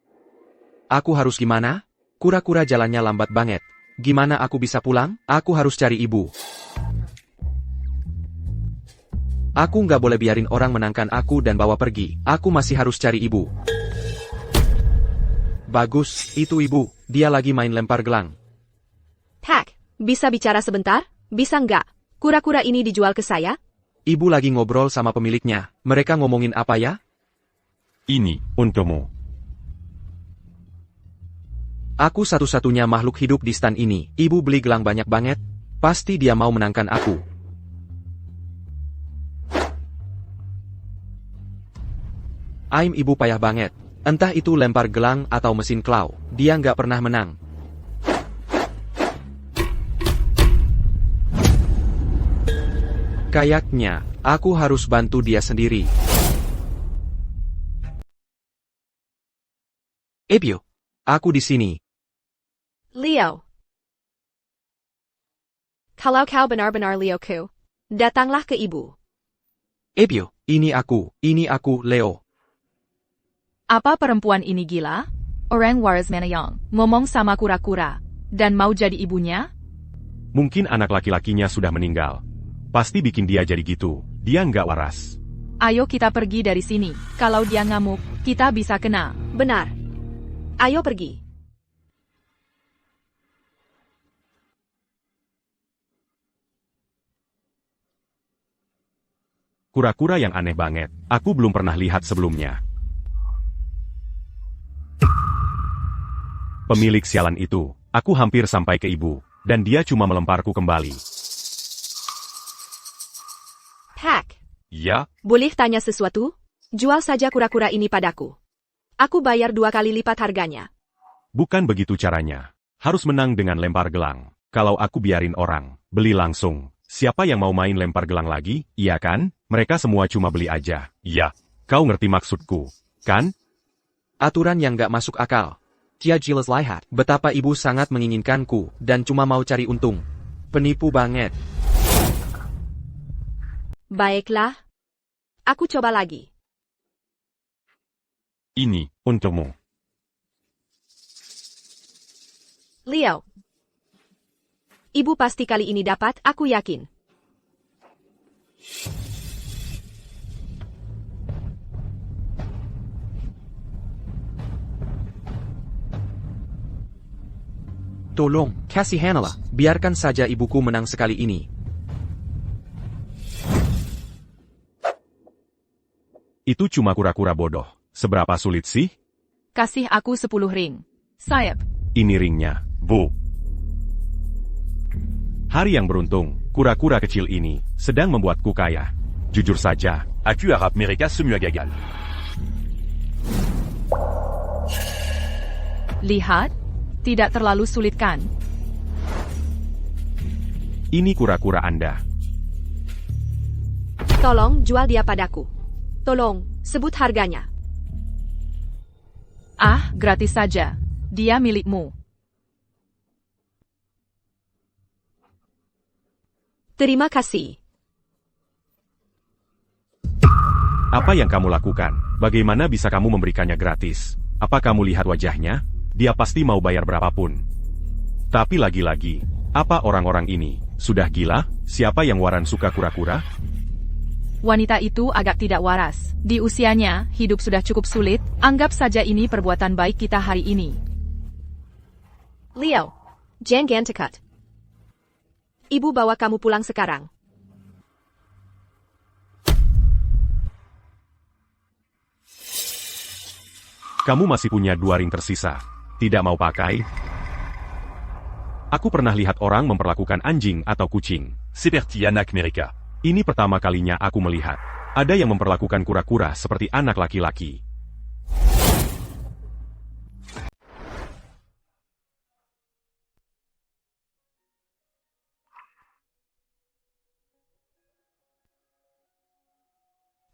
Aku harus gimana? Kura-kura jalannya lambat banget. Gimana aku bisa pulang? Aku harus cari ibu. Aku nggak boleh biarin orang menangkan aku dan bawa pergi. Aku masih harus cari ibu. Bagus, itu ibu. Dia lagi main lempar gelang. Pak, bisa bicara sebentar? Bisa nggak? Kura-kura ini dijual ke saya? Ibu lagi ngobrol sama pemiliknya. Mereka ngomongin apa ya? Ini. Untukmu. Aku satu-satunya makhluk hidup di stan ini. Ibu beli gelang banyak banget. Pasti dia mau menangkan aku. Ibu payah banget. Entah itu lempar gelang atau mesin claw, dia nggak pernah menang. Kayaknya, aku harus bantu dia sendiri. Ebio, aku di sini. Leo. Kalau kau benar-benar Leoku, datanglah ke ibu. Ebio, ini aku, Leo. Apa perempuan ini gila? Orang waras mana yang ngomong sama kura-kura dan mau jadi ibunya? Mungkin anak laki-lakinya sudah meninggal. Pasti bikin dia jadi gitu. Dia nggak waras. Ayo kita pergi dari sini. Kalau dia ngamuk, kita bisa kena. Benar. Ayo pergi. Kura-kura yang aneh banget. Aku belum pernah lihat sebelumnya. Pemilik sialan itu, aku hampir sampai ke ibu, dan dia cuma melemparku kembali. Pack. Ya, Boleh tanya sesuatu? Jual saja kura-kura ini padaku. Aku bayar 2 kali lipat harganya. Bukan begitu caranya. Harus menang dengan lempar gelang. Kalau aku biarin orang, beli langsung. Siapa yang mau main lempar gelang lagi, iya kan? Mereka semua cuma beli aja. ya. Kau ngerti maksudku, kan? Aturan yang gak masuk akal. Dia jelas lihat. Betapa ibu sangat menginginkanku, dan cuma mau cari untung. Penipu banget. Baiklah. Aku coba lagi. Ini, Untukmu. Leo. Ibu pasti kali ini dapat, aku yakin. Tolong, kasihanlah. Biarkan saja ibuku menang sekali ini. Itu cuma kura-kura bodoh. Seberapa sulit sih? Kasih aku 10 ring. Sayap. Ini ringnya, Bu. Hari yang beruntung, kura-kura kecil ini sedang membuatku kaya. Jujur saja, Aku harap mereka semua gagal. Lihat. Tidak terlalu sulit kan? ini kura-kura Anda. Tolong jual dia padaku. Tolong, sebut harganya. Ah, gratis saja. Dia milikmu. Terima kasih. Apa yang kamu lakukan? Bagaimana bisa kamu memberikannya gratis? Apa kamu lihat wajahnya? Dia pasti mau bayar berapapun. Tapi lagi-lagi, apa orang-orang ini? Sudah gila? Siapa yang waran suka kura-kura? Wanita itu agak tidak waras. Di usianya, hidup sudah cukup sulit. Anggap saja ini perbuatan baik kita hari ini. Leo, jangan dekat. Ibu bawa kamu pulang sekarang. Kamu masih punya 2 ring tersisa. Tidak mau pakai? Aku pernah lihat orang memperlakukan anjing atau kucing. Seperti anak mereka. Ini pertama kalinya aku melihat. Ada yang memperlakukan kura-kura seperti anak laki-laki.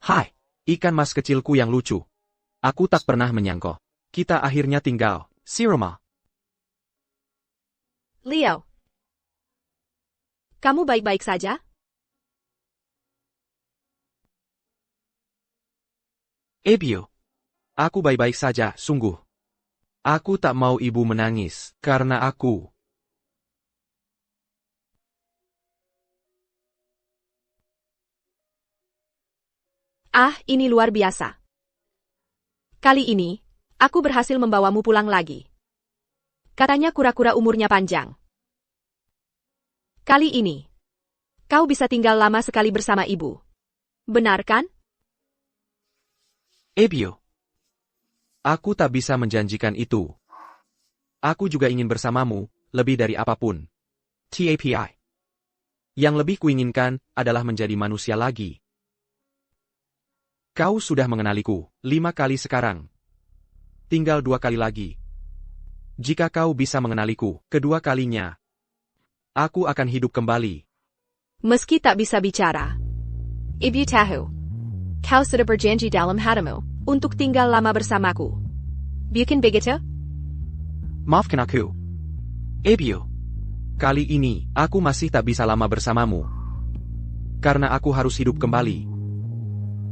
Hai, ikan mas kecilku yang lucu. Aku tak pernah menyangka. Kita akhirnya tinggal. Si Roma. Leo, kamu baik-baik saja? Ebio. Aku baik-baik saja, sungguh. Aku tak mau ibu menangis, karena aku. Ah, ini luar biasa. Kali ini, aku berhasil membawamu pulang lagi. Katanya kura-kura umurnya panjang. Kali ini, kau bisa tinggal lama sekali bersama ibu. Benar kan? Ebio. Aku tak bisa menjanjikan itu. Aku juga ingin bersamamu, lebih dari apapun. TAPI. Yang lebih kuinginkan adalah menjadi manusia lagi. Kau sudah mengenaliku 5 kali sekarang. Tinggal 2 kali lagi. Jika kau bisa mengenaliku kedua kalinya, aku akan hidup kembali. Meski tak bisa bicara, Ibu tahu. Kau sudah berjanji dalam hatimu untuk tinggal lama bersamaku. Bukan begitu? Maafkan aku. Ibu. Kali ini, aku masih tak bisa lama bersamamu. Karena aku harus hidup kembali.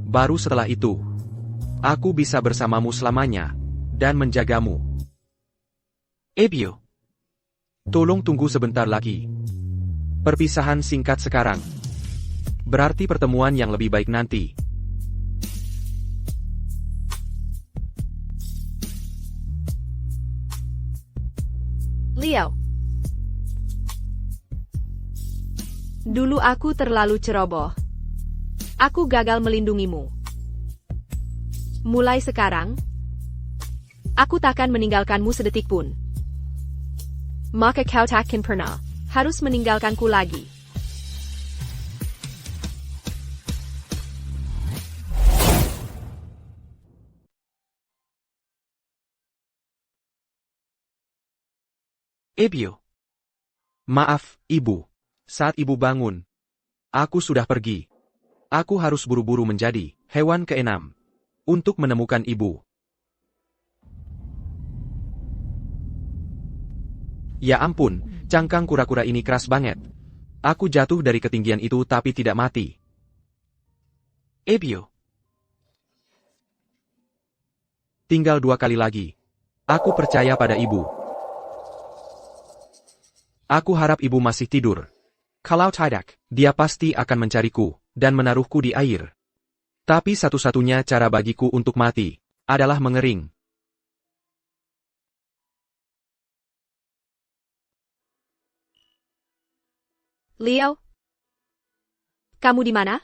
Baru setelah itu, aku bisa bersamamu selamanya, dan menjagamu. Ibu. Tolong tunggu sebentar lagi. Perpisahan singkat sekarang. Berarti pertemuan yang lebih baik nanti. Leo. Dulu aku terlalu ceroboh. Aku gagal melindungimu. Mulai sekarang, aku takkan meninggalkanmu sedetik pun. Maka kau takkan pernah harus meninggalkanku lagi. Ibu. Maaf, Ibu. Saat Ibu bangun, aku sudah pergi. Aku harus buru-buru menjadi hewan keenam untuk menemukan Ibu. Ya ampun, cangkang kura-kura ini keras banget. Aku jatuh dari ketinggian itu tapi tidak mati. Ibu. Tinggal 2 kali lagi. Aku percaya pada Ibu. Aku harap Ibu masih tidur. Kalau tidak, dia pasti akan mencariku dan menaruhku di air. Tapi satu-satunya cara bagiku untuk mati adalah mengering. Leo? Kamu di mana?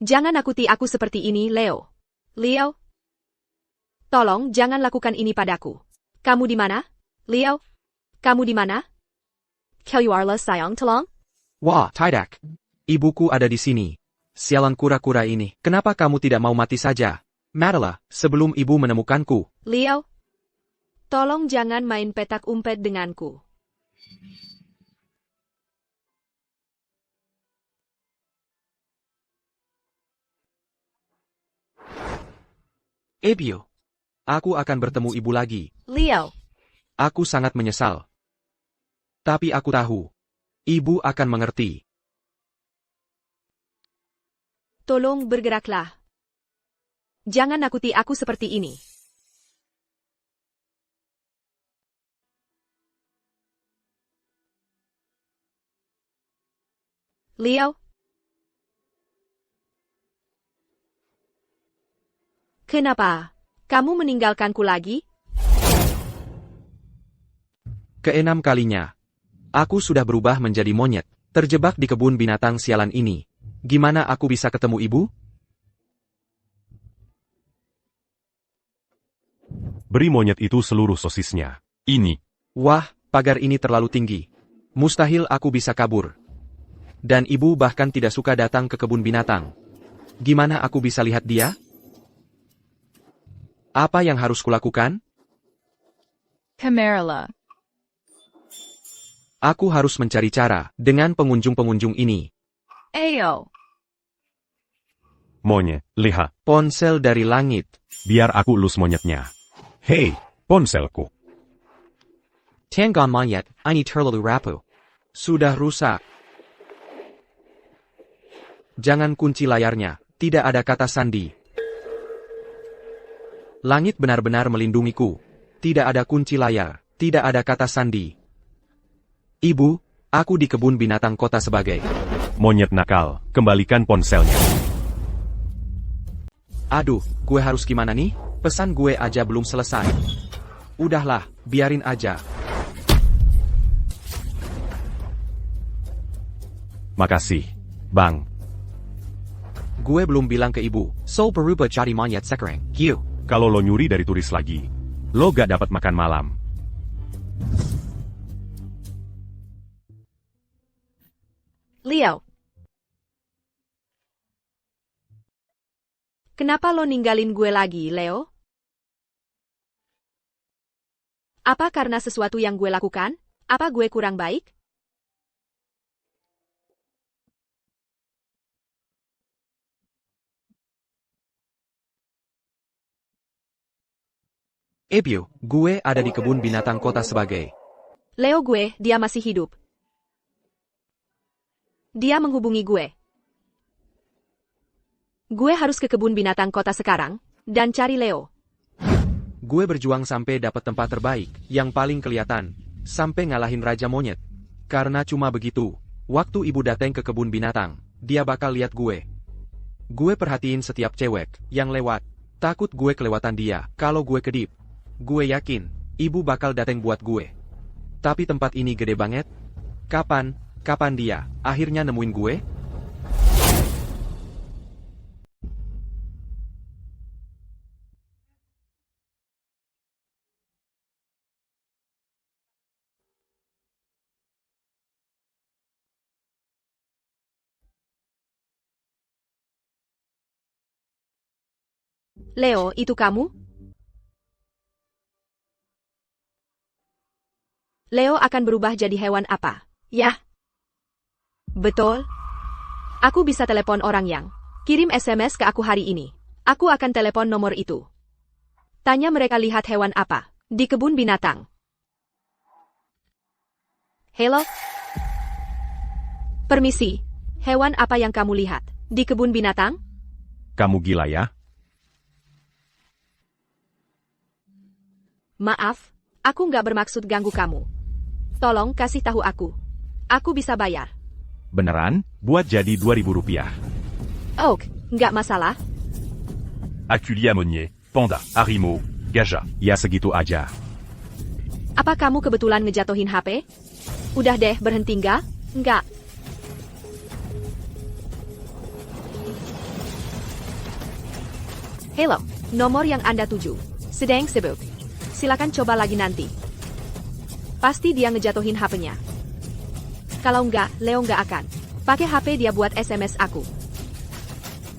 Jangan nakuti aku seperti ini, Leo. Leo? Tolong jangan lakukan ini padaku. Kamu di mana? Leo? Kamu di mana? Kau Yuarla sayang tolong? Wah, tidak. Ibuku ada di sini. Sialan kura-kura ini. Kenapa kamu tidak mau mati saja? Matilah, sebelum ibu menemukanku. Leo? Tolong jangan main petak umpet denganku. Ibu. Aku akan bertemu ibu lagi. Leo? Aku sangat menyesal. Tapi aku tahu. Ibu akan mengerti. Tolong bergeraklah. Jangan nakuti aku seperti ini. Leo? Kenapa? Kamu meninggalkanku lagi? Keenam kalinya. Aku sudah berubah menjadi monyet, terjebak di kebun binatang sialan ini. Gimana aku bisa ketemu ibu? Beri monyet itu seluruh sosisnya. Ini. Wah, pagar ini terlalu tinggi. Mustahil aku bisa kabur. Dan ibu bahkan tidak suka datang ke kebun binatang. Gimana aku bisa lihat dia? Apa yang harus kulakukan? Camarilla. Aku harus mencari cara dengan pengunjung-pengunjung ini. Ayo. Monyet, lihat. Ponsel dari langit. Biar aku elus monyetnya. Hei, ponselku. Tangon monyet, ini terlalu rapuh. Sudah rusak. Jangan kunci layarnya. Tidak ada kata sandi. Langit benar-benar melindungiku. Tidak ada kunci layar. Tidak ada kata sandi. Ibu, aku di kebun binatang kota sebagai Monyet nakal, kembalikan ponselnya. Aduh, gue harus gimana nih? Pesan gue aja belum selesai. Udahlah, biarin aja. Makasih, Bang. Gue belum bilang ke ibu. Sol berubah jadi monyet sekarang. Giu. Kalau lo nyuri dari turis lagi, lo gak dapat makan malam. Leo? Kenapa lo ninggalin gue lagi, Leo? Apa karena sesuatu yang gue lakukan? Apa gue kurang baik? Ebio, gue ada di kebun binatang kota sebagai. Leo gue, dia masih hidup. Dia menghubungi gue. Gue harus ke kebun binatang kota sekarang, dan cari Leo. Gue berjuang sampai dapat tempat terbaik, yang paling kelihatan, sampai ngalahin Raja Monyet. Karena cuma begitu, waktu ibu datang ke kebun binatang, dia bakal lihat gue. Gue perhatiin setiap cewek yang lewat, takut gue kelewatan dia. Kalau gue kedip, gue yakin, ibu bakal datang buat gue. Tapi tempat ini gede banget. Kapan dia akhirnya nemuin gue? Leo, itu kamu? Leo akan berubah jadi hewan apa? Yah. Betul. Aku bisa telepon orang yang kirim SMS ke aku hari ini. Aku akan telepon nomor itu. Tanya mereka lihat hewan apa di kebun binatang. Halo? Permisi. Hewan apa yang kamu lihat di kebun binatang? Kamu gila ya? Maaf, aku nggak bermaksud ganggu kamu. Tolong kasih tahu aku. Aku bisa bayar. Beneran? Buat jadi 2.000 rupiah. Oh, nggak masalah. Aculia Monnier, Panda, Arimo, Gaja. Ya segitu aja. Apa kamu kebetulan ngejatuhin HP? Udah deh, berhenti nggak? Nggak. Halo, nomor yang Anda tuju. Sedang sibuk. Silakan coba lagi nanti. Pasti dia ngejatuhin HP-nya. Kalau enggak, Leo nggak akan pakai HP dia buat SMS aku.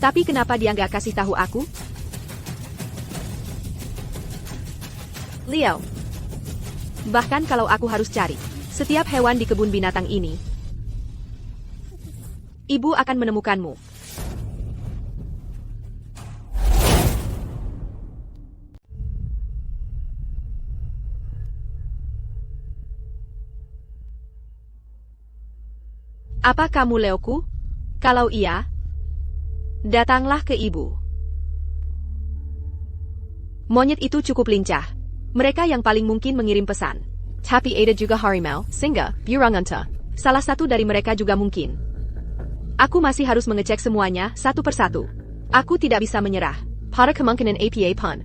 Tapi kenapa dia nggak kasih tahu aku? Leo. Bahkan kalau aku harus cari setiap hewan di kebun binatang ini, ibu akan menemukanmu. Apa kamu Leoku? Kalau iya, datanglah ke ibu. Monyet itu cukup lincah. Mereka yang paling mungkin mengirim pesan. Tapi ada juga harimau, singa, burung-unta. Salah satu dari mereka juga mungkin. Aku masih harus mengecek semuanya satu persatu. Aku tidak bisa menyerah. Pada kemungkinan APA pun.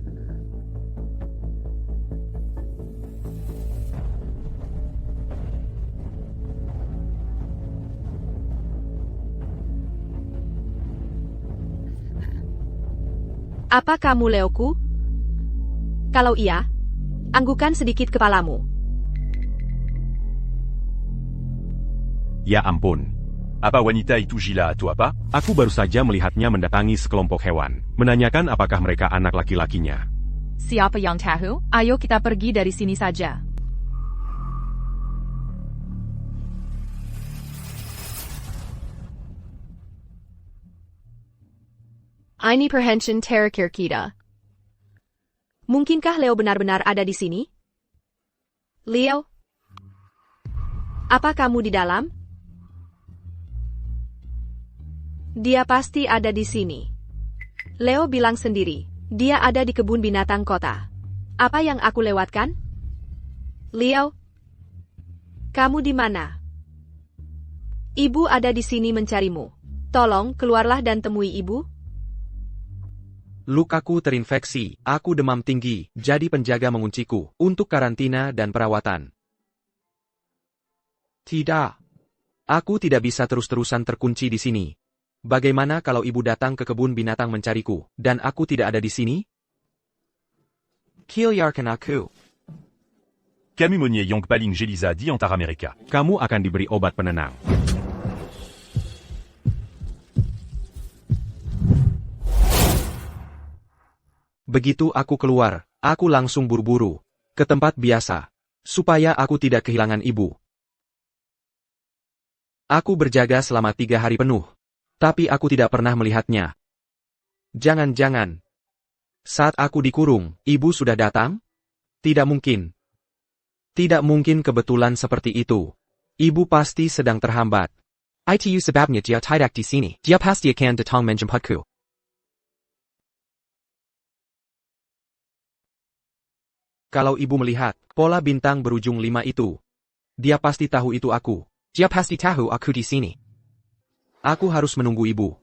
Apa kamu Leoku? Kalau iya, anggukan sedikit kepalamu. Ya ampun. Apa wanita itu gila atau apa? Aku baru saja melihatnya mendatangi sekelompok hewan. Menanyakan apakah mereka anak laki-lakinya. Siapa yang tahu? Ayo kita pergi dari sini saja. Ini perhentian terakhir kita. Mungkinkah Leo benar-benar ada di sini? Leo? Apa kamu di dalam? Dia pasti ada di sini. Leo bilang sendiri, dia ada di kebun binatang kota. Apa yang aku lewatkan? Leo? Kamu di mana? Ibu ada di sini mencarimu. Tolong, keluarlah dan temui ibu. Lukaku terinfeksi, aku demam tinggi, jadi penjaga mengunciku untuk karantina dan perawatan. Tidak. Aku tidak bisa terus-terusan terkunci di sini. Bagaimana kalau ibu datang ke kebun binatang mencariku, dan aku tidak ada di sini? Kilyarkan aku. Camus Monnier Yong Paling Jelisa di Antar Amerika. Kamu akan diberi obat penenang. Begitu aku keluar, aku langsung buru-buru ke tempat biasa, supaya aku tidak kehilangan ibu. Aku berjaga selama 3 hari penuh, tapi aku tidak pernah melihatnya. Jangan-jangan, saat aku dikurung, ibu sudah datang? Tidak mungkin. Tidak mungkin kebetulan seperti itu. Ibu pasti sedang terhambat. Itu sebabnya dia tidak di sini. Dia pasti akan datang menjemputku. Kalau ibu melihat pola bintang berujung 5 itu, dia pasti tahu itu aku. Dia pasti tahu aku di sini. Aku harus menunggu ibu.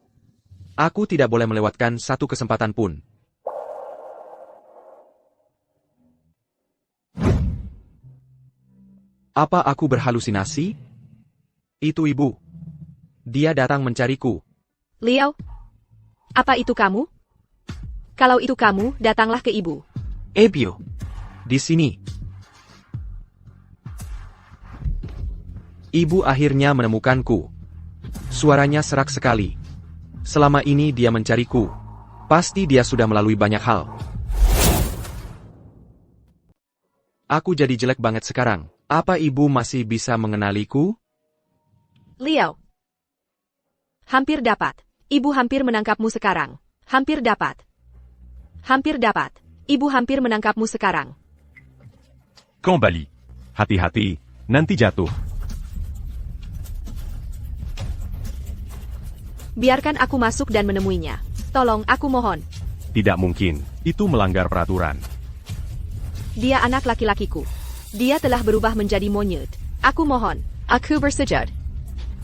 Aku tidak boleh melewatkan satu kesempatan pun. Apa aku berhalusinasi? Itu ibu. Dia datang mencariku. Leo, apa itu kamu? Kalau itu kamu, datanglah ke ibu. Ebio. Di sini. Ibu akhirnya menemukanku. Suaranya serak sekali. Selama ini dia mencariku. Pasti dia sudah melalui banyak hal. Aku jadi jelek banget sekarang. Apa ibu masih bisa mengenaliku? Leo. Hampir dapat. Ibu hampir menangkapmu sekarang. Hampir dapat. Hampir dapat. Ibu hampir menangkapmu sekarang. Kambali. Hati-hati, nanti jatuh. Biarkan aku masuk dan menemuinya. Tolong, aku mohon. Tidak mungkin, itu melanggar peraturan. Dia anak laki-lakiku. Dia telah berubah menjadi monyet. Aku mohon. Aku bersujud.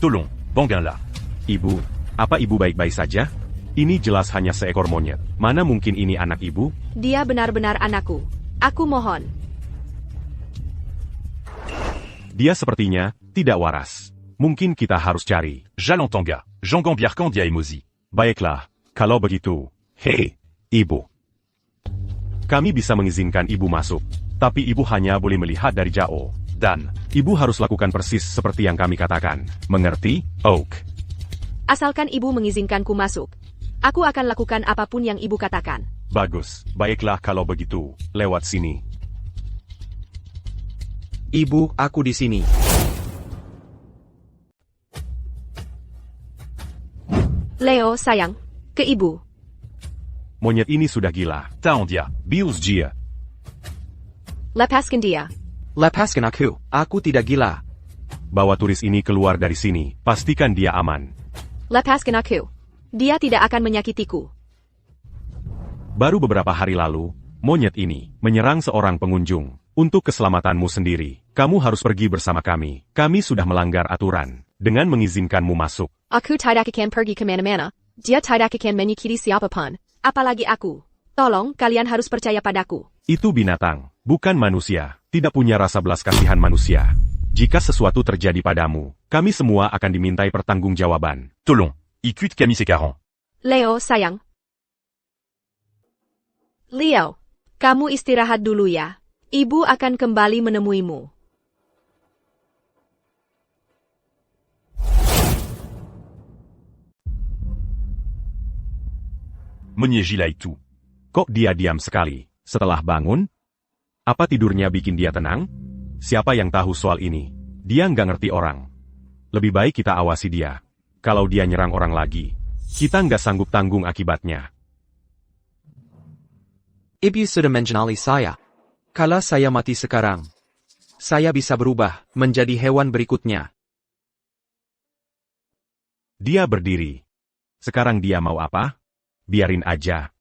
Tolong, bangunlah. Ibu, apa ibu baik-baik saja? Ini jelas hanya seekor monyet. Mana mungkin ini anak ibu? Dia benar-benar anakku. Aku mohon. Dia sepertinya tidak waras. Mungkin kita harus cari. Jalantanga, Jean-Gambiar Candia Emozi. Baiklah, kalau begitu. Hei, ibu. Kami bisa mengizinkan ibu masuk. Tapi ibu hanya boleh melihat dari jauh. Dan, ibu harus lakukan persis seperti yang kami katakan. Mengerti, Oak? Asalkan ibu mengizinkanku masuk. Aku akan lakukan apapun yang ibu katakan. Bagus, baiklah kalau begitu. Lewat sini. Ibu, aku di sini. Leo, sayang. Ke ibu. Monyet ini sudah gila. Taondia, Bius Gia. Lepaskan dia. Lepaskan aku. Aku tidak gila. Bawa turis ini keluar dari sini. Pastikan dia aman. Lepaskan aku. Dia tidak akan menyakitiku. Baru beberapa hari lalu, monyet ini menyerang seorang pengunjung. Untuk keselamatanmu sendiri, kamu harus pergi bersama kami. Kami sudah melanggar aturan dengan mengizinkanmu masuk. Aku tidak akan pergi kemana-mana. Dia tidak akan menyakiti siapapun. Apalagi aku. Tolong, kalian harus percaya padaku. Itu binatang, bukan manusia. Tidak punya rasa belas kasihan manusia. Jika sesuatu terjadi padamu, kami semua akan dimintai pertanggungjawaban. Tolong, Ikuit Camille Secaron. Leo, sayang. Leo, kamu istirahat dulu ya. Ibu akan kembali menemuimu. Monyegila itu. Kok dia diam sekali? Setelah bangun? Apa tidurnya bikin dia tenang? Siapa yang tahu soal ini? Dia nggak ngerti orang. Lebih baik kita awasi dia. Kalau dia nyerang orang lagi, kita nggak sanggup tanggung akibatnya. Ibu sudah mengenali saya. Kalau saya mati sekarang, saya bisa berubah menjadi hewan berikutnya. Dia berdiri. Sekarang dia mau apa? Biarin aja.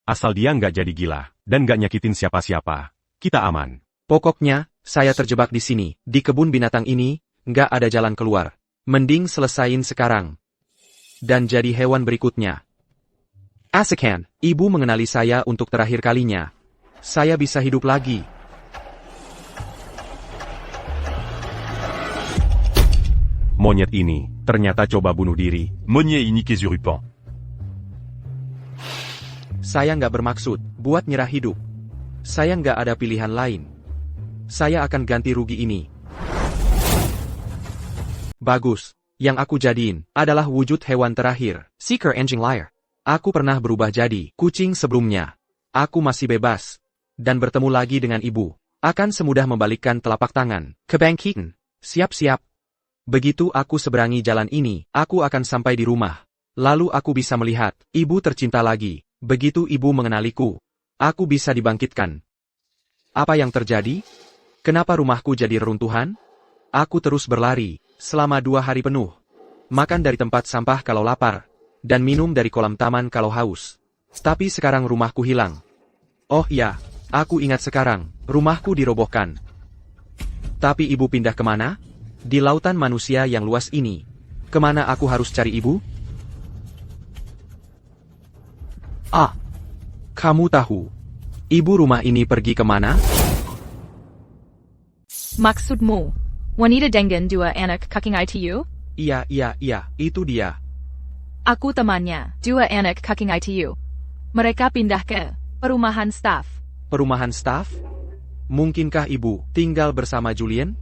Asal dia nggak jadi gila, dan nggak nyakitin siapa-siapa, kita aman. Pokoknya, saya terjebak di sini, di kebun binatang ini, nggak ada jalan keluar. Mending selesain sekarang. Dan jadi hewan berikutnya. Asakan, ibu mengenali saya untuk terakhir kalinya. Saya bisa hidup lagi. Monyet ini ternyata coba bunuh diri. Monnier ini Kezurupan. Saya nggak bermaksud buat nyerah hidup. Saya nggak ada pilihan lain. Saya akan ganti rugi ini. Bagus. Yang aku jadiin adalah wujud hewan terakhir. Seeker Anjing Liar. Aku pernah berubah jadi kucing sebelumnya. Aku masih bebas. Dan bertemu lagi dengan ibu. Akan semudah membalikkan telapak tangan. Kebangkitan. Siap-siap. Begitu aku seberangi jalan ini, aku akan sampai di rumah. Lalu aku bisa melihat, ibu tercinta lagi. Begitu ibu mengenaliku, aku bisa dibangkitkan. Apa yang terjadi? Kenapa rumahku jadi reruntuhan? Aku terus berlari, selama 2 hari penuh. Makan dari tempat sampah kalau lapar, dan minum dari kolam taman kalau haus. Tapi sekarang rumahku hilang. Oh ya, aku ingat sekarang, rumahku dirobohkan. Tapi ibu pindah kemana? Di lautan manusia yang luas ini. Kemana aku harus cari ibu? Ah, kamu tahu. Ibu rumah ini pergi kemana? Maksudmu, wanita dengan 2 anak kaking ITU? Iya, itu dia. Aku temannya, 2 anak kaking ITU. Mereka pindah ke perumahan staf. Perumahan staf? Mungkinkah ibu tinggal bersama Julian?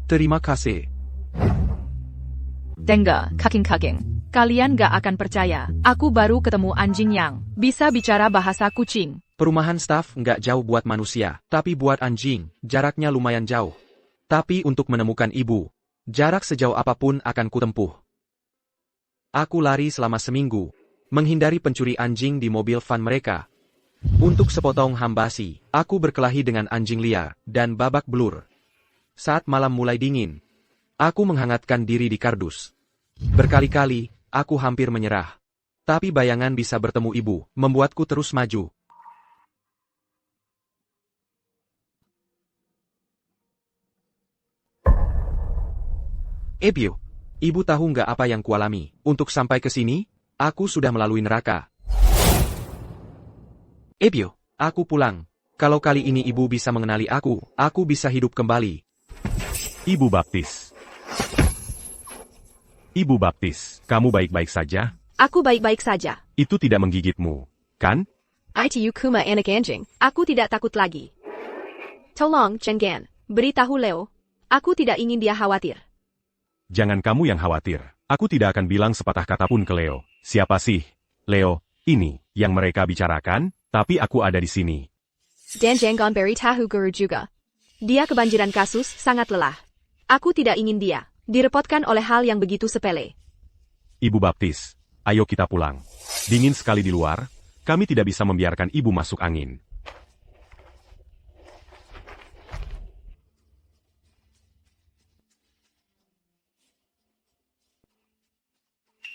Terima kasih. Dengga, kaking-kaking. Kalian gak akan percaya, aku baru ketemu anjing yang bisa bicara bahasa kucing. Perumahan staf nggak jauh buat manusia, tapi buat anjing, jaraknya lumayan jauh. Tapi untuk menemukan ibu, jarak sejauh apapun akan kutempuh. Aku lari selama seminggu, menghindari pencuri anjing di mobil van mereka. Untuk sepotong hambasi, aku berkelahi dengan anjing liar, dan babak belur. Saat malam mulai dingin, aku menghangatkan diri di kardus. Berkali-kali, aku hampir menyerah. Tapi bayangan bisa bertemu ibu, membuatku terus maju. Ebio, ibu tahu nggak apa yang kualami? Untuk sampai ke sini, aku sudah melalui neraka. Ebio, aku pulang. Kalau kali ini ibu bisa mengenali aku bisa hidup kembali. Ibu Baptis. Ibu Baptis, kamu baik-baik saja? Aku baik-baik saja. Itu tidak menggigitmu, kan? ITU kuma anak anjing. Aku tidak takut lagi. Tolong, Chengan. Beritahu Leo. Aku tidak ingin dia khawatir. Jangan kamu yang khawatir. Aku tidak akan bilang sepatah kata pun ke Leo. Siapa sih? Leo, ini yang mereka bicarakan, tapi aku ada di sini. Dan jangan beritahu guru juga. Dia kebanjiran kasus, sangat lelah. Aku tidak ingin dia direpotkan oleh hal yang begitu sepele. Ibu Baptis, ayo kita pulang. Dingin sekali di luar, kami tidak bisa membiarkan ibu masuk angin.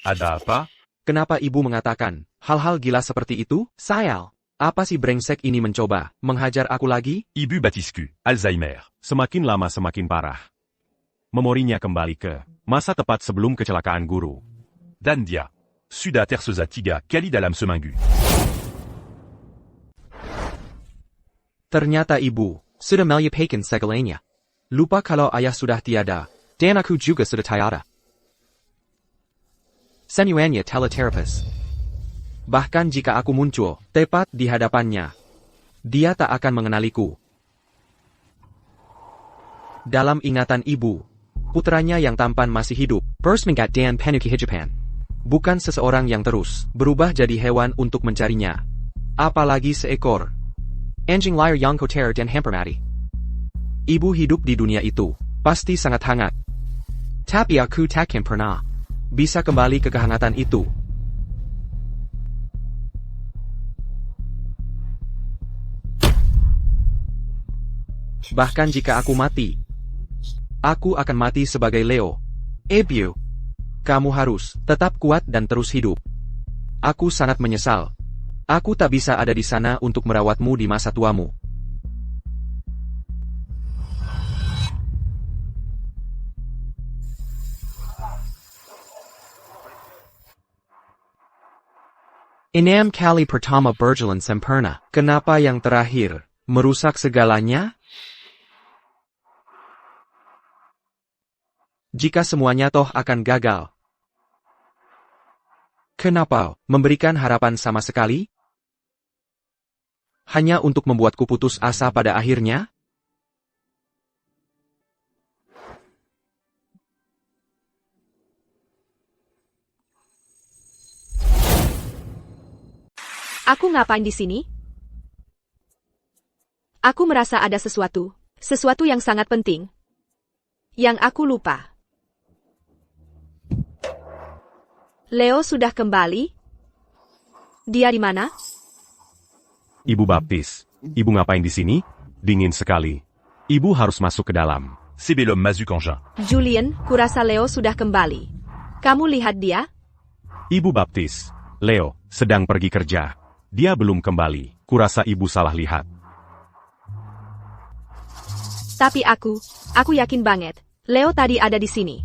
Ada apa? Kenapa ibu mengatakan hal-hal gila seperti itu? Sayal, apa si brengsek ini mencoba menghajar aku lagi? Ibu Batiscu, Alzheimer. Semakin lama semakin parah. Memorinya kembali ke masa tepat sebelum kecelakaan guru. Dan dia. Sudah tersoza tiga kali dalam seminggu. Ternyata ibu Sudah melupakan segalanya. lupa kalau ayah sudah tiada. Dan aku juga sudah tiada. Semuanya teleterapis. Bahkan jika aku muncul tepat di hadapannya, dia tak akan mengenaliku. Dalam ingatan ibu, putranya yang tampan masih hidup, First mengat dan penuki hijapan. bukan seseorang yang terus berubah jadi hewan untuk mencarinya. Apalagi seekor. Anjing liar yang kotor dan hampir mati. Ibu hidup di dunia itu, pasti sangat hangat. Tapi aku takkan pernah Bisa kembali ke kehangatan itu. Bahkan jika aku mati, aku akan mati sebagai Leo. Ebio, kamu harus tetap kuat dan terus hidup. Aku sangat menyesal. Aku tak bisa ada di sana untuk merawatmu di masa tuamu. Enam kali pertama berjalan sempurna. Kenapa yang terakhir merusak segalanya? Jika semuanya toh akan gagal. Kenapa memberikan harapan sama sekali? Hanya untuk membuatku putus asa pada akhirnya? Aku ngapain di sini? Aku merasa ada sesuatu yang sangat penting, yang aku lupa. Leo sudah kembali? Dia di mana? Ibu Baptis, ibu ngapain di sini? Dingin sekali. Ibu harus masuk ke dalam. C'est bel homme Mazuk Engin. Julian, kurasa Leo sudah kembali. Kamu lihat dia? Ibu baptis. Leo, sedang pergi kerja. Dia belum kembali. Kurasa ibu salah lihat. Tapi aku yakin banget. Leo tadi ada di sini.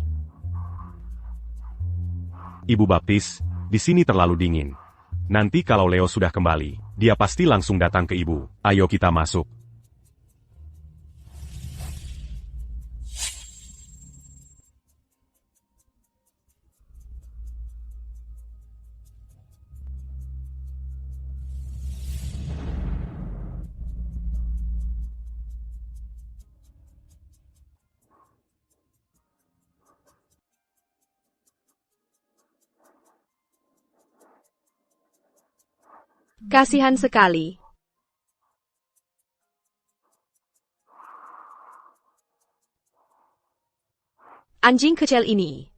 Ibu baptis, di sini terlalu dingin. Nanti kalau Leo sudah kembali, dia pasti langsung datang ke ibu. Ayo kita masuk. Kasihan sekali. Anjing kecil ini.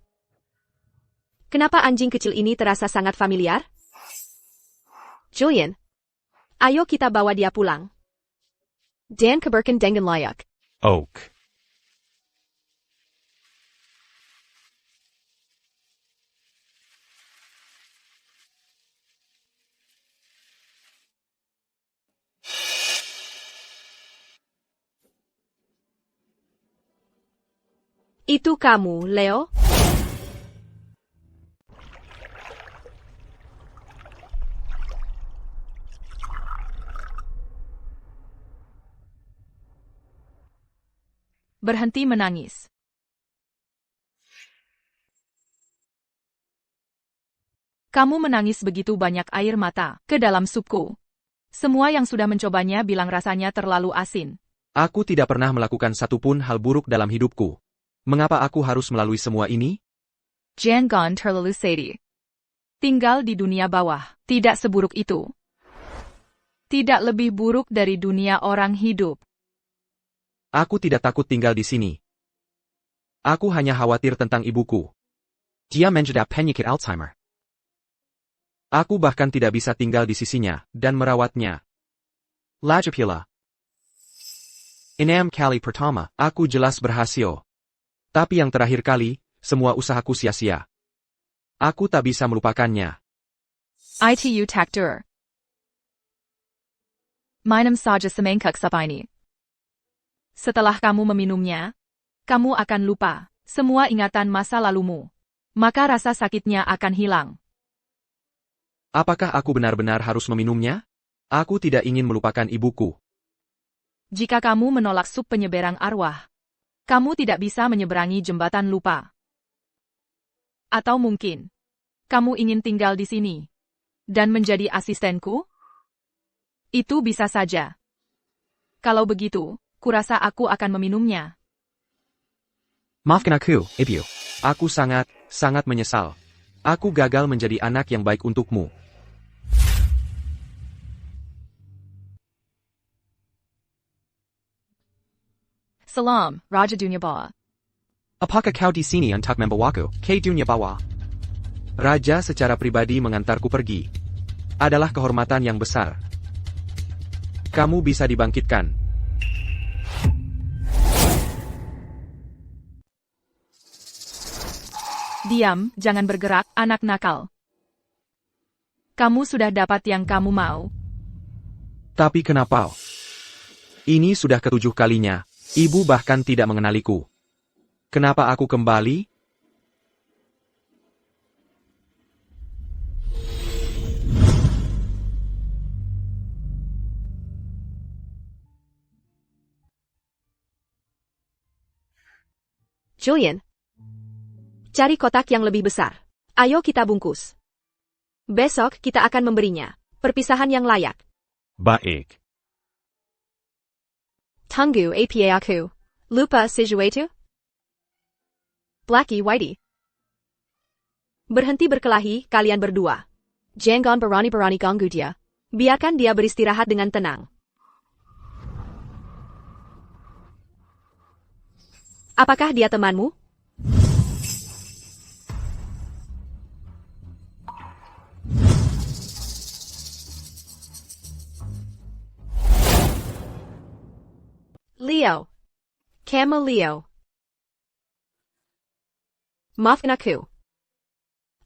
Kenapa anjing kecil ini terasa sangat familiar? Julian, ayo kita bawa dia pulang. Dan keberkan dengan layak. Oak. Itu kamu, Leo? Berhenti menangis. Kamu menangis begitu banyak air mata ke dalam supku. Semua yang sudah mencobanya bilang rasanya terlalu asin. Aku tidak pernah melakukan satupun hal buruk dalam hidupku. Mengapa aku harus melalui semua ini? Jangan terlalu sedih. Tinggal di dunia bawah, tidak seburuk itu. Tidak lebih buruk dari dunia orang hidup. Aku tidak takut tinggal di sini. Aku hanya khawatir tentang ibuku. Dia menjadi penyakit Alzheimer. Aku bahkan tidak bisa tinggal di sisinya dan merawatnya. Lagipula. Enam kali pertama, Aku jelas berhasil. Tapi yang terakhir kali, semua usahaku sia-sia. Aku tak bisa melupakannya. ITU takdur. Minum saja semangkuk sup ini. Setelah kamu meminumnya, kamu akan lupa semua ingatan masa lalumu. Maka rasa sakitnya akan hilang. Apakah aku benar-benar harus meminumnya? Aku tidak ingin melupakan ibuku. Jika kamu menolak sup penyeberang arwah, kamu tidak bisa menyeberangi jembatan lupa. Atau mungkin, kamu ingin tinggal di sini dan menjadi asistenku? Itu bisa saja. Kalau begitu, kurasa aku akan meminumnya. maafkan aku, Ibu. Aku sangat menyesal. Aku gagal menjadi anak yang baik untukmu. Salam, Raja Dunia Bawah. Apakah kau di sini untuk membawaku ke dunia bawah? Raja secara pribadi mengantarku pergi. Adalah kehormatan yang besar. Kamu bisa dibangkitkan. Diam, jangan bergerak, anak nakal. Kamu sudah dapat yang kamu mau. Tapi kenapa? Ini sudah ke-7 kalinya. Ibu bahkan tidak mengenaliku. Kenapa aku kembali? Julian, cari kotak yang lebih besar. Ayo kita bungkus. Besok kita akan memberinya perpisahan yang layak. Baik. Tunggu apa aku? Lupa sesuatu? Blackie Whitey. Berhenti berkelahi, kalian berdua. Jangan berani-berani ganggu dia. Biarkan dia beristirahat dengan tenang. Apakah dia temanmu? Leo. Kamu Leo. Maafkan aku.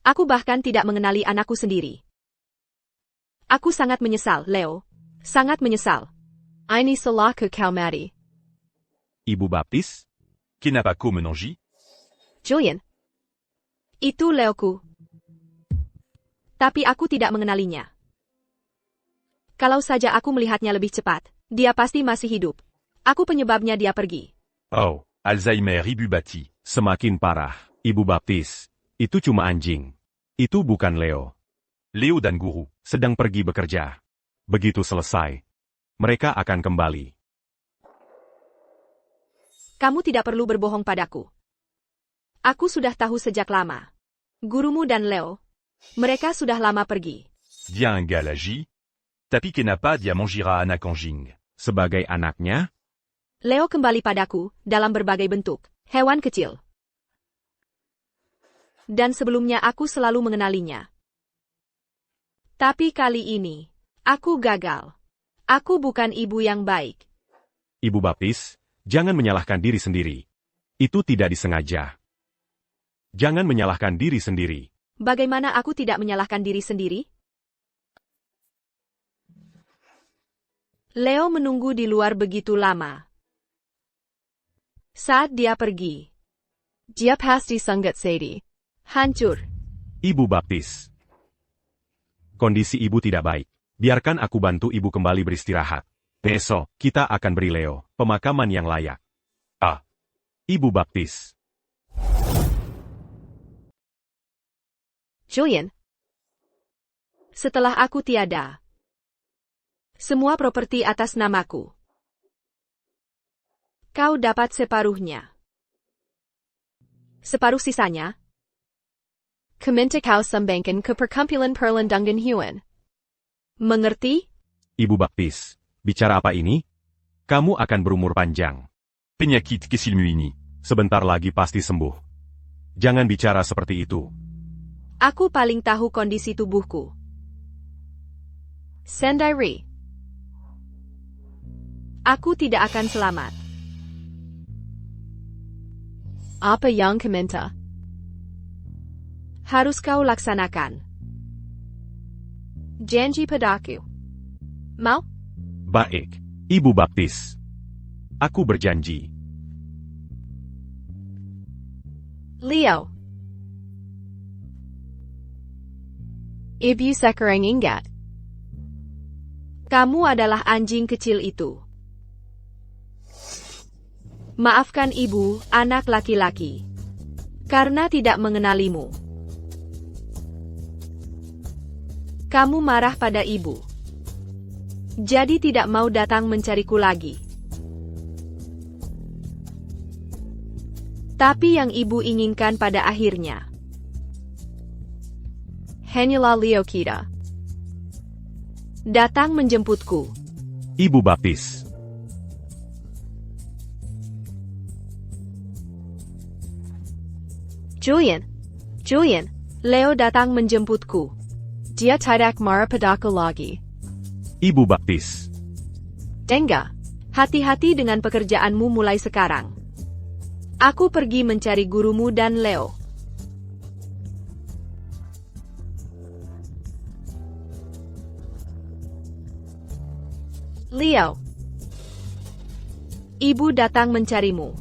Aku bahkan tidak mengenali anakku sendiri. Aku sangat menyesal, Leo. Sangat menyesal. Ini salahku kau mati. Ibu baptis? Kenapa kau menangis? Julian. Itu Leoku. Tapi aku tidak mengenalinya. Kalau saja aku melihatnya lebih cepat, dia pasti masih hidup. Aku penyebabnya dia pergi. Oh, Alzheimer ibu bati. Semakin parah, ibu baptis. Itu cuma anjing. Itu bukan Leo. Leo dan guru. Sedang pergi bekerja. Begitu selesai, mereka akan kembali. Kamu tidak perlu berbohong padaku. Aku sudah tahu sejak lama. Gurumu dan Leo, mereka sudah lama pergi. Dia un gars l'agit. Tapi kenapa dia mangira anak anjing? Sebagai anaknya, Leo kembali padaku dalam berbagai bentuk, hewan kecil. Dan sebelumnya aku selalu mengenalinya. Tapi kali ini, aku gagal. Aku bukan ibu yang baik. ibu baptis, jangan menyalahkan diri sendiri. Itu tidak disengaja. Jangan menyalahkan diri sendiri. Bagaimana aku tidak menyalahkan diri sendiri? Leo menunggu di luar begitu lama. Saat dia pergi, dia pasti sangat sedih. Hancur. Ibu baptis. Kondisi ibu tidak baik. Biarkan aku bantu ibu kembali beristirahat. Besok, kita akan beri Leo pemakaman yang layak. Ah. Ibu baptis. Julian. Setelah aku tiada, semua properti atas namaku. Kau dapat separuhnya. Separuh sisanya, keminta kau sumbangkan ke perkumpulan perlindungan hewan. Mengerti? Ibu baptis, bicara apa ini? Kamu akan berumur panjang. Penyakit kesilmu ini. Sebentar lagi pasti sembuh. Jangan bicara seperti itu. Aku paling tahu kondisi tubuhku. Sendiri. Aku tidak akan selamat. Apa yang kau minta? Harus kau laksanakan. Janji padaku. Mau? Baik, ibu baptis. Aku berjanji. Leo. Ibu sekarang ingat. Kamu adalah anjing kecil itu. Maafkan ibu, anak laki-laki. Karena tidak mengenalimu. Kamu marah pada ibu. Jadi tidak mau datang mencariku lagi. Tapi yang ibu inginkan pada akhirnya hanyalah Leo kita. Datang menjemputku. Ibu baptis. Julian. Leo datang menjemputku. Dia tidak marah padaku lagi. Ibu baptis. Denga, hati-hati dengan pekerjaanmu mulai sekarang. Aku pergi mencari gurumu dan Leo. Leo. Ibu datang mencarimu.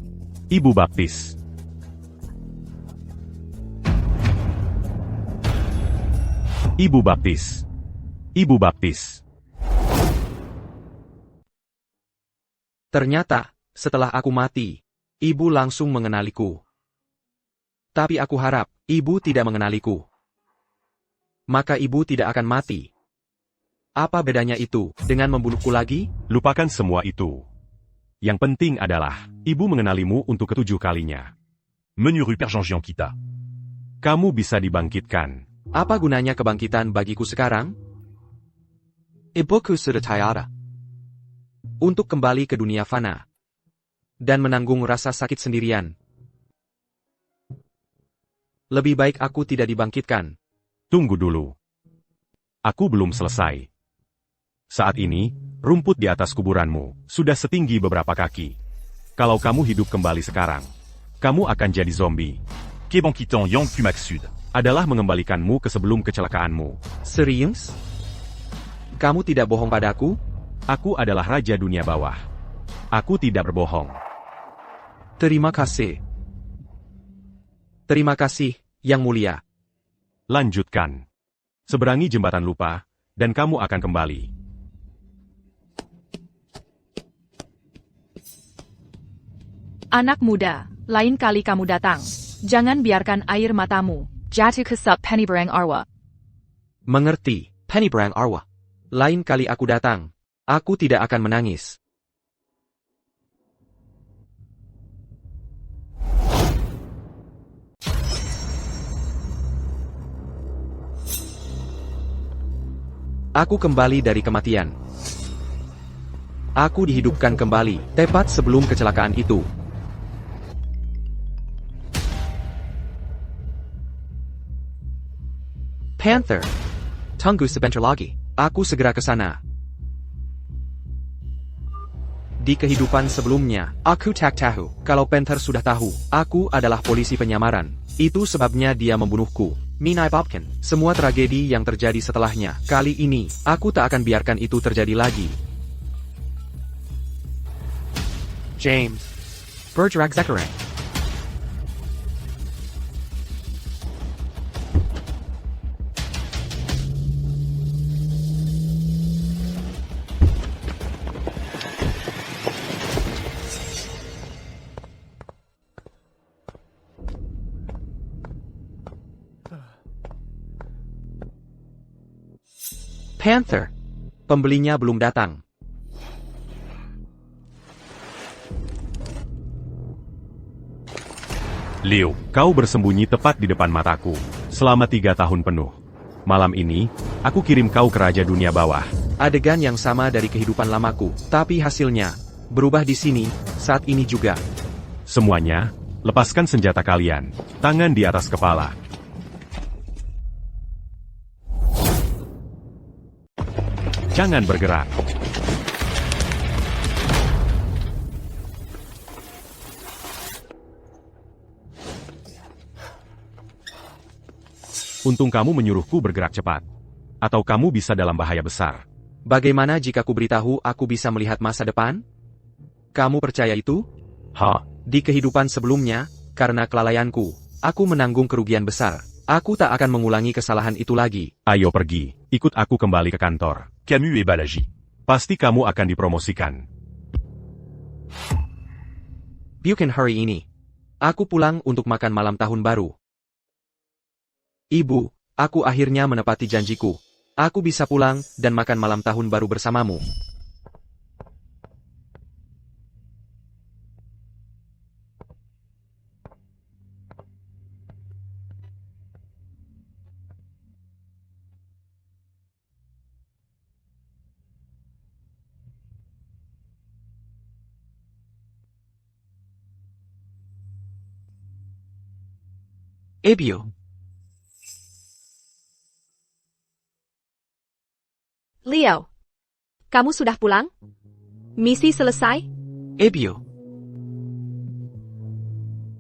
Ibu baptis. Ibu baptis. Ibu baptis. Ternyata, setelah aku mati, ibu langsung mengenaliku. Tapi aku harap, ibu tidak mengenaliku. Maka ibu tidak akan mati. Apa bedanya itu dengan membunuhku lagi? Lupakan semua itu. Yang penting adalah, ibu mengenalimu untuk ketujuh kalinya. Menurut perjanjian kita. Kamu bisa dibangkitkan. Apa gunanya kebangkitan bagiku sekarang? Ibuku sudah tiada. Untuk kembali ke dunia fana. Dan menanggung rasa sakit sendirian. Lebih baik aku tidak dibangkitkan. Tunggu dulu. Aku belum selesai. Saat ini, rumput di atas kuburanmu sudah setinggi beberapa kaki. Kalau kamu hidup kembali sekarang, kamu akan jadi zombie. Keban quittant Yang Kumak Sud. Adalah mengembalikanmu ke sebelum kecelakaanmu. Serius? Kamu tidak bohong padaku? Aku adalah Raja Dunia Bawah. Aku tidak berbohong. Terima kasih. Terima kasih, Yang Mulia. Lanjutkan. Seberangi jembatan lupa, dan kamu akan kembali. Anak muda, lain kali kamu datang. Jangan biarkan air matamu jatuh ke sub Pennyberang Arwa. Mengerti, Pennyberang Arwa. Lain kali aku datang, aku tidak akan menangis. Aku kembali dari kematian. Aku dihidupkan kembali, tepat sebelum kecelakaan itu. Panther. Tunggu sebentar lagi. Aku segera ke sana. Di kehidupan sebelumnya, aku tak tahu. Kalau Panther sudah tahu, aku adalah polisi penyamaran. Itu sebabnya dia membunuhku. Minai Bobkin. Semua tragedi yang terjadi setelahnya. Kali ini, aku tak akan biarkan itu terjadi lagi. James. Bergerak Zekerang. Panther. Pembelinya belum datang. Leo. Kau bersembunyi tepat di depan mataku, selama 3 tahun penuh. Malam ini, aku kirim kau ke Raja Dunia Bawah. Adegan yang sama dari kehidupan lamaku, tapi hasilnya berubah di sini, saat ini juga. Semuanya, lepaskan senjata kalian, tangan di atas kepala. Jangan bergerak. Untung kamu menyuruhku bergerak cepat. Atau kamu bisa dalam bahaya besar. Bagaimana jika ku beritahu aku bisa melihat masa depan? Kamu percaya itu? Di kehidupan sebelumnya, karena kelalaianku, aku menanggung kerugian besar. Aku tak akan mengulangi kesalahan itu lagi. Ayo pergi, ikut aku kembali ke kantor. Camus et Balaji. Pasti kamu akan dipromosikan. Bukan hari ini. Aku pulang untuk makan malam tahun baru. Ibu, aku akhirnya menepati janjiku. Aku bisa pulang dan makan malam tahun baru bersamamu. Ebio. Leo. Kamu sudah pulang? Misi selesai? Ebio.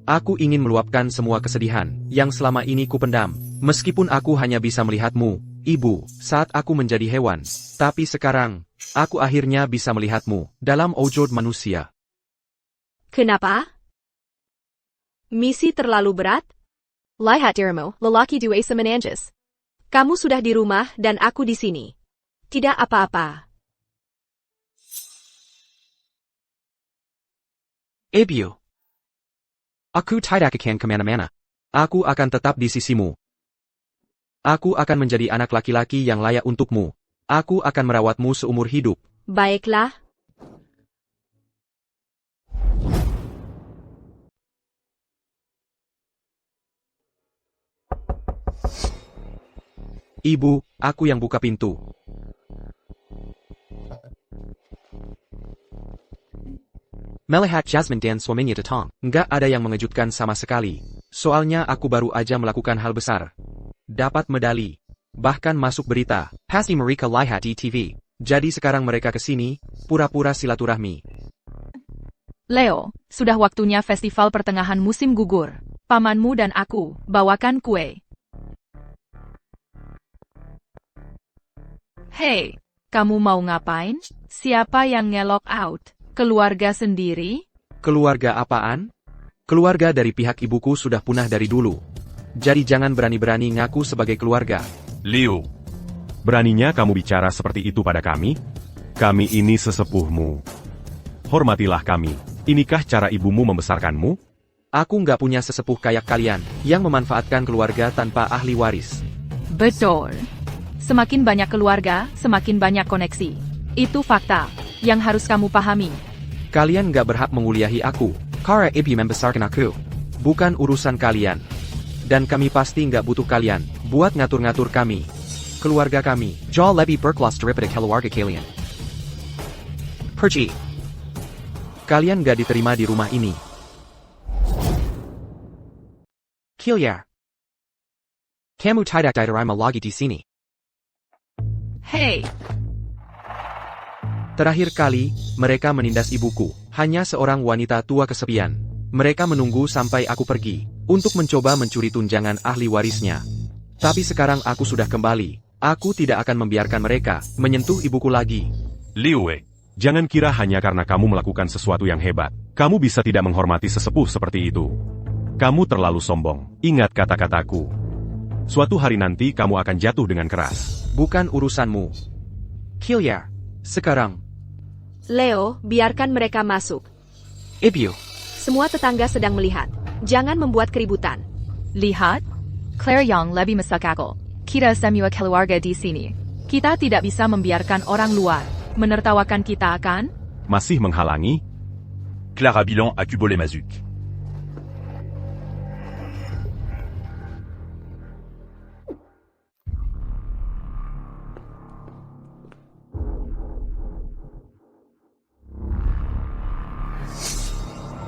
Aku ingin meluapkan semua kesedihan yang selama ini kupendam. Meskipun aku hanya bisa melihatmu, Ibu, saat aku menjadi hewan. Tapi sekarang, aku akhirnya bisa melihatmu dalam wujud manusia. Kenapa? Misi terlalu berat? Lihat dirimu, lelaki dewasa menanjis. Kamu sudah di rumah dan aku di sini. Tidak apa-apa. Ebio. Aku tidak akan kemana-mana. Aku akan tetap di sisimu. Aku akan menjadi anak laki-laki yang layak untukmu. Aku akan merawatmu seumur hidup. Baiklah. Ibu, aku yang buka pintu. Melihat Jasmine dan suaminya datang, nggak ada yang mengejutkan sama sekali. Soalnya aku baru aja melakukan hal besar. Dapat medali. Bahkan masuk berita. Pasti mereka lihat di TV. Jadi sekarang mereka kesini, pura-pura silaturahmi. Leo, sudah waktunya festival pertengahan musim gugur. Pamanmu dan aku, bawakan kue. Hei, kamu mau ngapain? Siapa yang ngelok out? Keluarga sendiri? Keluarga apaan? Keluarga dari pihak ibuku sudah punah dari dulu. Jadi jangan berani-berani ngaku sebagai keluarga. Léo, Beraninya kamu bicara seperti itu pada kami? Kami ini sesepuhmu. Hormatilah kami. Inikah cara ibumu membesarkanmu? Aku nggak punya sesepuh kayak kalian, yang memanfaatkan keluarga tanpa ahli waris. Betul. Semakin banyak keluarga, semakin banyak koneksi. Itu fakta yang harus kamu pahami. Kalian nggak berhak menguliahi aku, karena ibu membesarkan aku. Bukan urusan kalian. Dan kami pasti nggak butuh kalian, buat ngatur-ngatur kami. Keluarga kami. Jauh lebih berkelas daripada keluarga kalian. Pergi. Kalian nggak diterima di rumah ini. Keluar. Kamu tidak diterima lagi di sini. Hei, Terakhir kali, mereka menindas ibuku. Hanya seorang wanita tua kesepian. Mereka menunggu sampai aku pergi, untuk mencoba mencuri tunjangan ahli warisnya. Tapi sekarang aku sudah kembali. Aku tidak akan membiarkan mereka menyentuh ibuku lagi. Léo, Jangan kira hanya karena kamu melakukan sesuatu yang hebat, kamu bisa tidak menghormati sesepuh seperti itu. Kamu terlalu sombong. Ingat kata-kataku. Suatu hari nanti kamu akan jatuh dengan keras. Bukan urusanmu. Keluar. Sekarang, Leo, biarkan mereka masuk. Ibu. Semua tetangga sedang melihat. Jangan membuat keributan. lihat. Claire yang lebih masuk akal. Kita semua keluarga di sini. Kita tidak bisa membiarkan orang luar menertawakan kita, kan? Masih menghalangi? Clara Bilan à Cubo-les-Mazuc.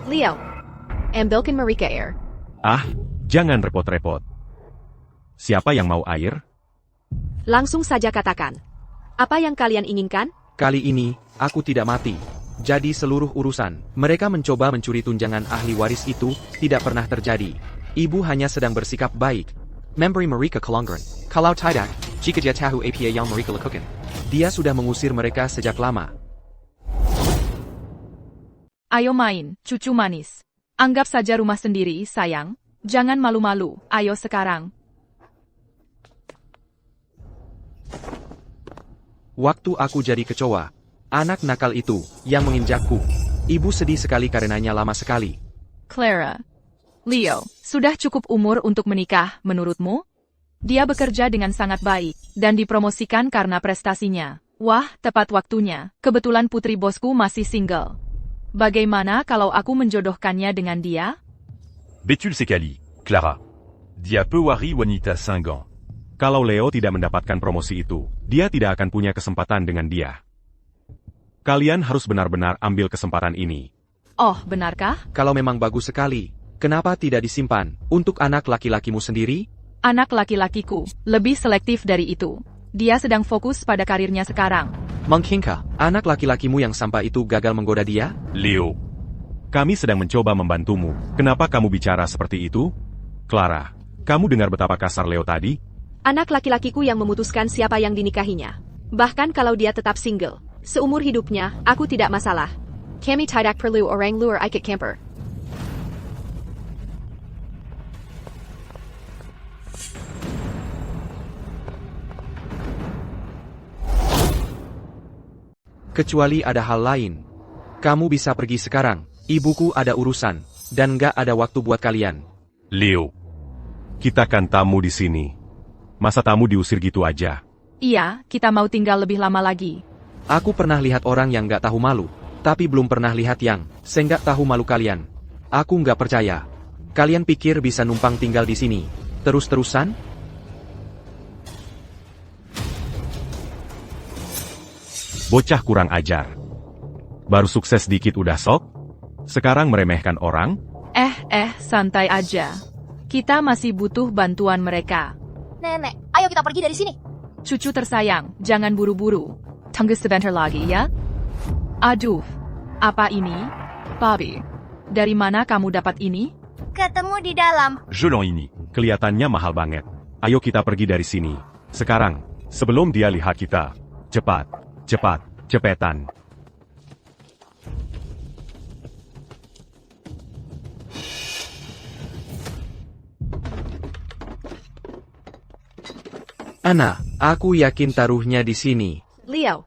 Leo, ambilkan Marika air. Ah, jangan repot-repot. Siapa yang mau air? Langsung saja katakan. Apa yang kalian inginkan? kali ini, aku tidak mati. Jadi seluruh urusan, mereka mencoba mencuri tunjangan ahli waris itu, tidak pernah terjadi. Ibu hanya sedang bersikap baik. Memberi mereka kelonggaran. Kalau tidak, jika dia tahu apa yang mereka lakukan. Dia sudah mengusir mereka sejak lama. Ayo main, cucu manis. Anggap saja rumah sendiri, sayang. Jangan malu-malu, ayo sekarang. Waktu aku jadi kecoa, anak nakal itu, yang menginjakku. Ibu sedih sekali karenanya lama sekali. Clara. Leo, sudah cukup umur untuk menikah, menurutmu? Dia bekerja dengan sangat baik, dan dipromosikan karena prestasinya. Wah, tepat waktunya. Kebetulan putri bosku masih single. Bagaimana kalau aku menjodohkannya dengan dia? Betul sekali, Clara. Dia pewari wanita singgan. Kalau Leo tidak mendapatkan promosi itu, dia tidak akan punya kesempatan dengan dia. Kalian harus benar-benar ambil kesempatan ini. Oh, benarkah? Kalau memang bagus sekali, kenapa tidak disimpan untuk anak laki-lakimu sendiri? Anak laki-lakiku lebih selektif dari itu. Dia sedang fokus pada karirnya sekarang. Mungkinkah? Anak laki-lakimu yang sampah itu gagal menggoda dia? Léo, Kami sedang mencoba membantumu. Kenapa kamu bicara seperti itu? Clara, kamu dengar betapa kasar Leo tadi? Anak laki-lakiku yang memutuskan siapa yang dinikahinya. Bahkan kalau dia tetap single. Seumur hidupnya, aku tidak masalah. Kami tidak perlu orang luar ikut camper. Kecuali ada hal lain. Kamu bisa pergi sekarang. Ibuku ada urusan. Dan nggak ada waktu buat kalian. Léo, Kita kan tamu di sini. Masa tamu diusir gitu aja? Iya, kita mau tinggal lebih lama lagi. Aku pernah lihat orang yang nggak tahu malu. Tapi belum pernah lihat yang senggak tahu malu kalian. Aku nggak percaya. Kalian pikir bisa numpang tinggal di sini terus-terusan? Bocah kurang ajar. Baru sukses dikit udah sok? Sekarang meremehkan orang? Santai aja. Kita masih butuh bantuan mereka. Nenek, ayo kita pergi dari sini. Cucu tersayang, jangan buru-buru. Tunggu sebentar lagi ya. Aduh, apa ini? Bobby, dari mana kamu dapat ini? Ketemu di dalam. Jolan ini. Kelihatannya mahal banget. Ayo kita pergi dari sini. Sekarang, sebelum dia lihat kita. Cepat, cepat, cepetan. Ana, aku yakin taruhnya di sini. Leo.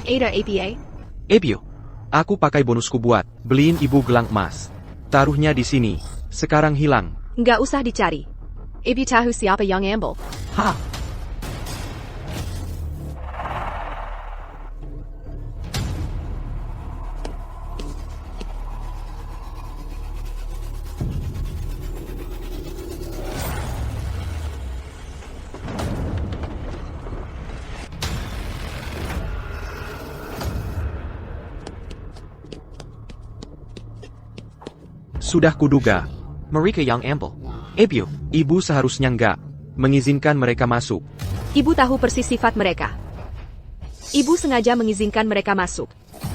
Ada APA? Ebio, aku pakai bonusku buat beliin ibu gelang emas. Taruhnya di sini. Sekarang hilang. Nggak usah dicari. Ibu tahu siapa yang ambil. Ha! Sudah kuduga. Marika yang ambil. Ebio, ibu seharusnya nggak mengizinkan mereka masuk. Ibu tahu persis sifat mereka. Ibu sengaja mengizinkan mereka masuk.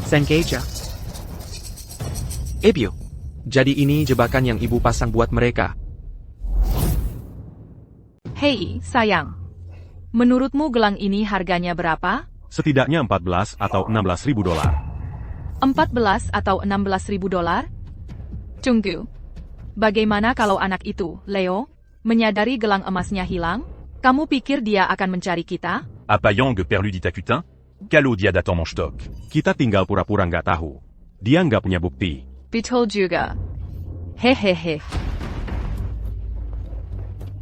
Sengaja. Ebio, jadi ini jebakan yang ibu pasang buat mereka. Hei, sayang. Menurutmu gelang ini harganya berapa? Setidaknya 14 atau 16 ribu dolar. 14 atau 16 ribu dolar? Tunggu. Bagaimana kalau anak itu, Leo, menyadari gelang emasnya hilang? Kamu pikir dia akan mencari kita? Apayang perlu ditakutin? Kalau dia datang mon stock. Kita tinggal pura-pura nggak tahu. Dia nggak punya bukti. Betul juga. Hehehe.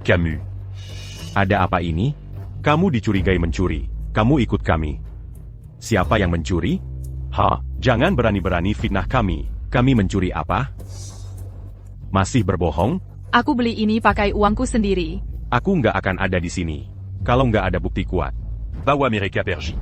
Camus. Ada apa ini? Kamu dicurigai mencuri. Kamu ikut kami. Siapa yang mencuri? Jangan berani-berani fitnah kami. Kami mencuri apa? Masih berbohong? Aku beli ini pakai uangku sendiri. Aku nggak akan ada di sini. Kalau nggak ada bukti kuat. Bawa mereka pergi.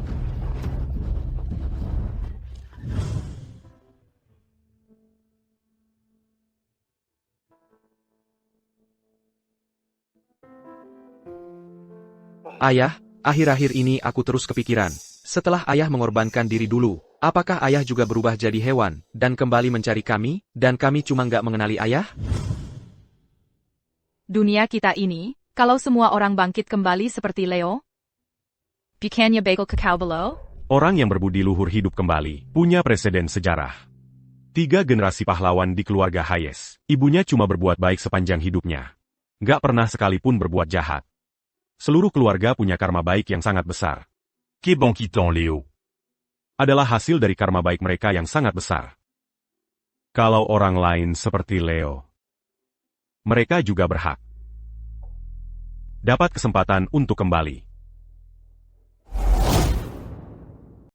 Ayah, akhir-akhir ini aku terus kepikiran. Setelah ayah mengorbankan diri dulu, apakah ayah juga berubah jadi hewan, dan kembali mencari kami, dan kami cuma nggak mengenali ayah? Dunia kita ini, kalau semua orang bangkit kembali seperti Leo, bukannya bagel kakao below? Orang yang berbudi luhur hidup kembali, punya presiden sejarah. 3 generasi pahlawan di keluarga Hayes. Ibunya cuma berbuat baik sepanjang hidupnya. Nggak pernah sekalipun berbuat jahat. Seluruh keluarga punya karma baik yang sangat besar. Que bon quittant, Léo. Adalah hasil dari karma baik mereka yang sangat besar. Kalau orang lain seperti Leo, mereka juga berhak dapat kesempatan untuk kembali.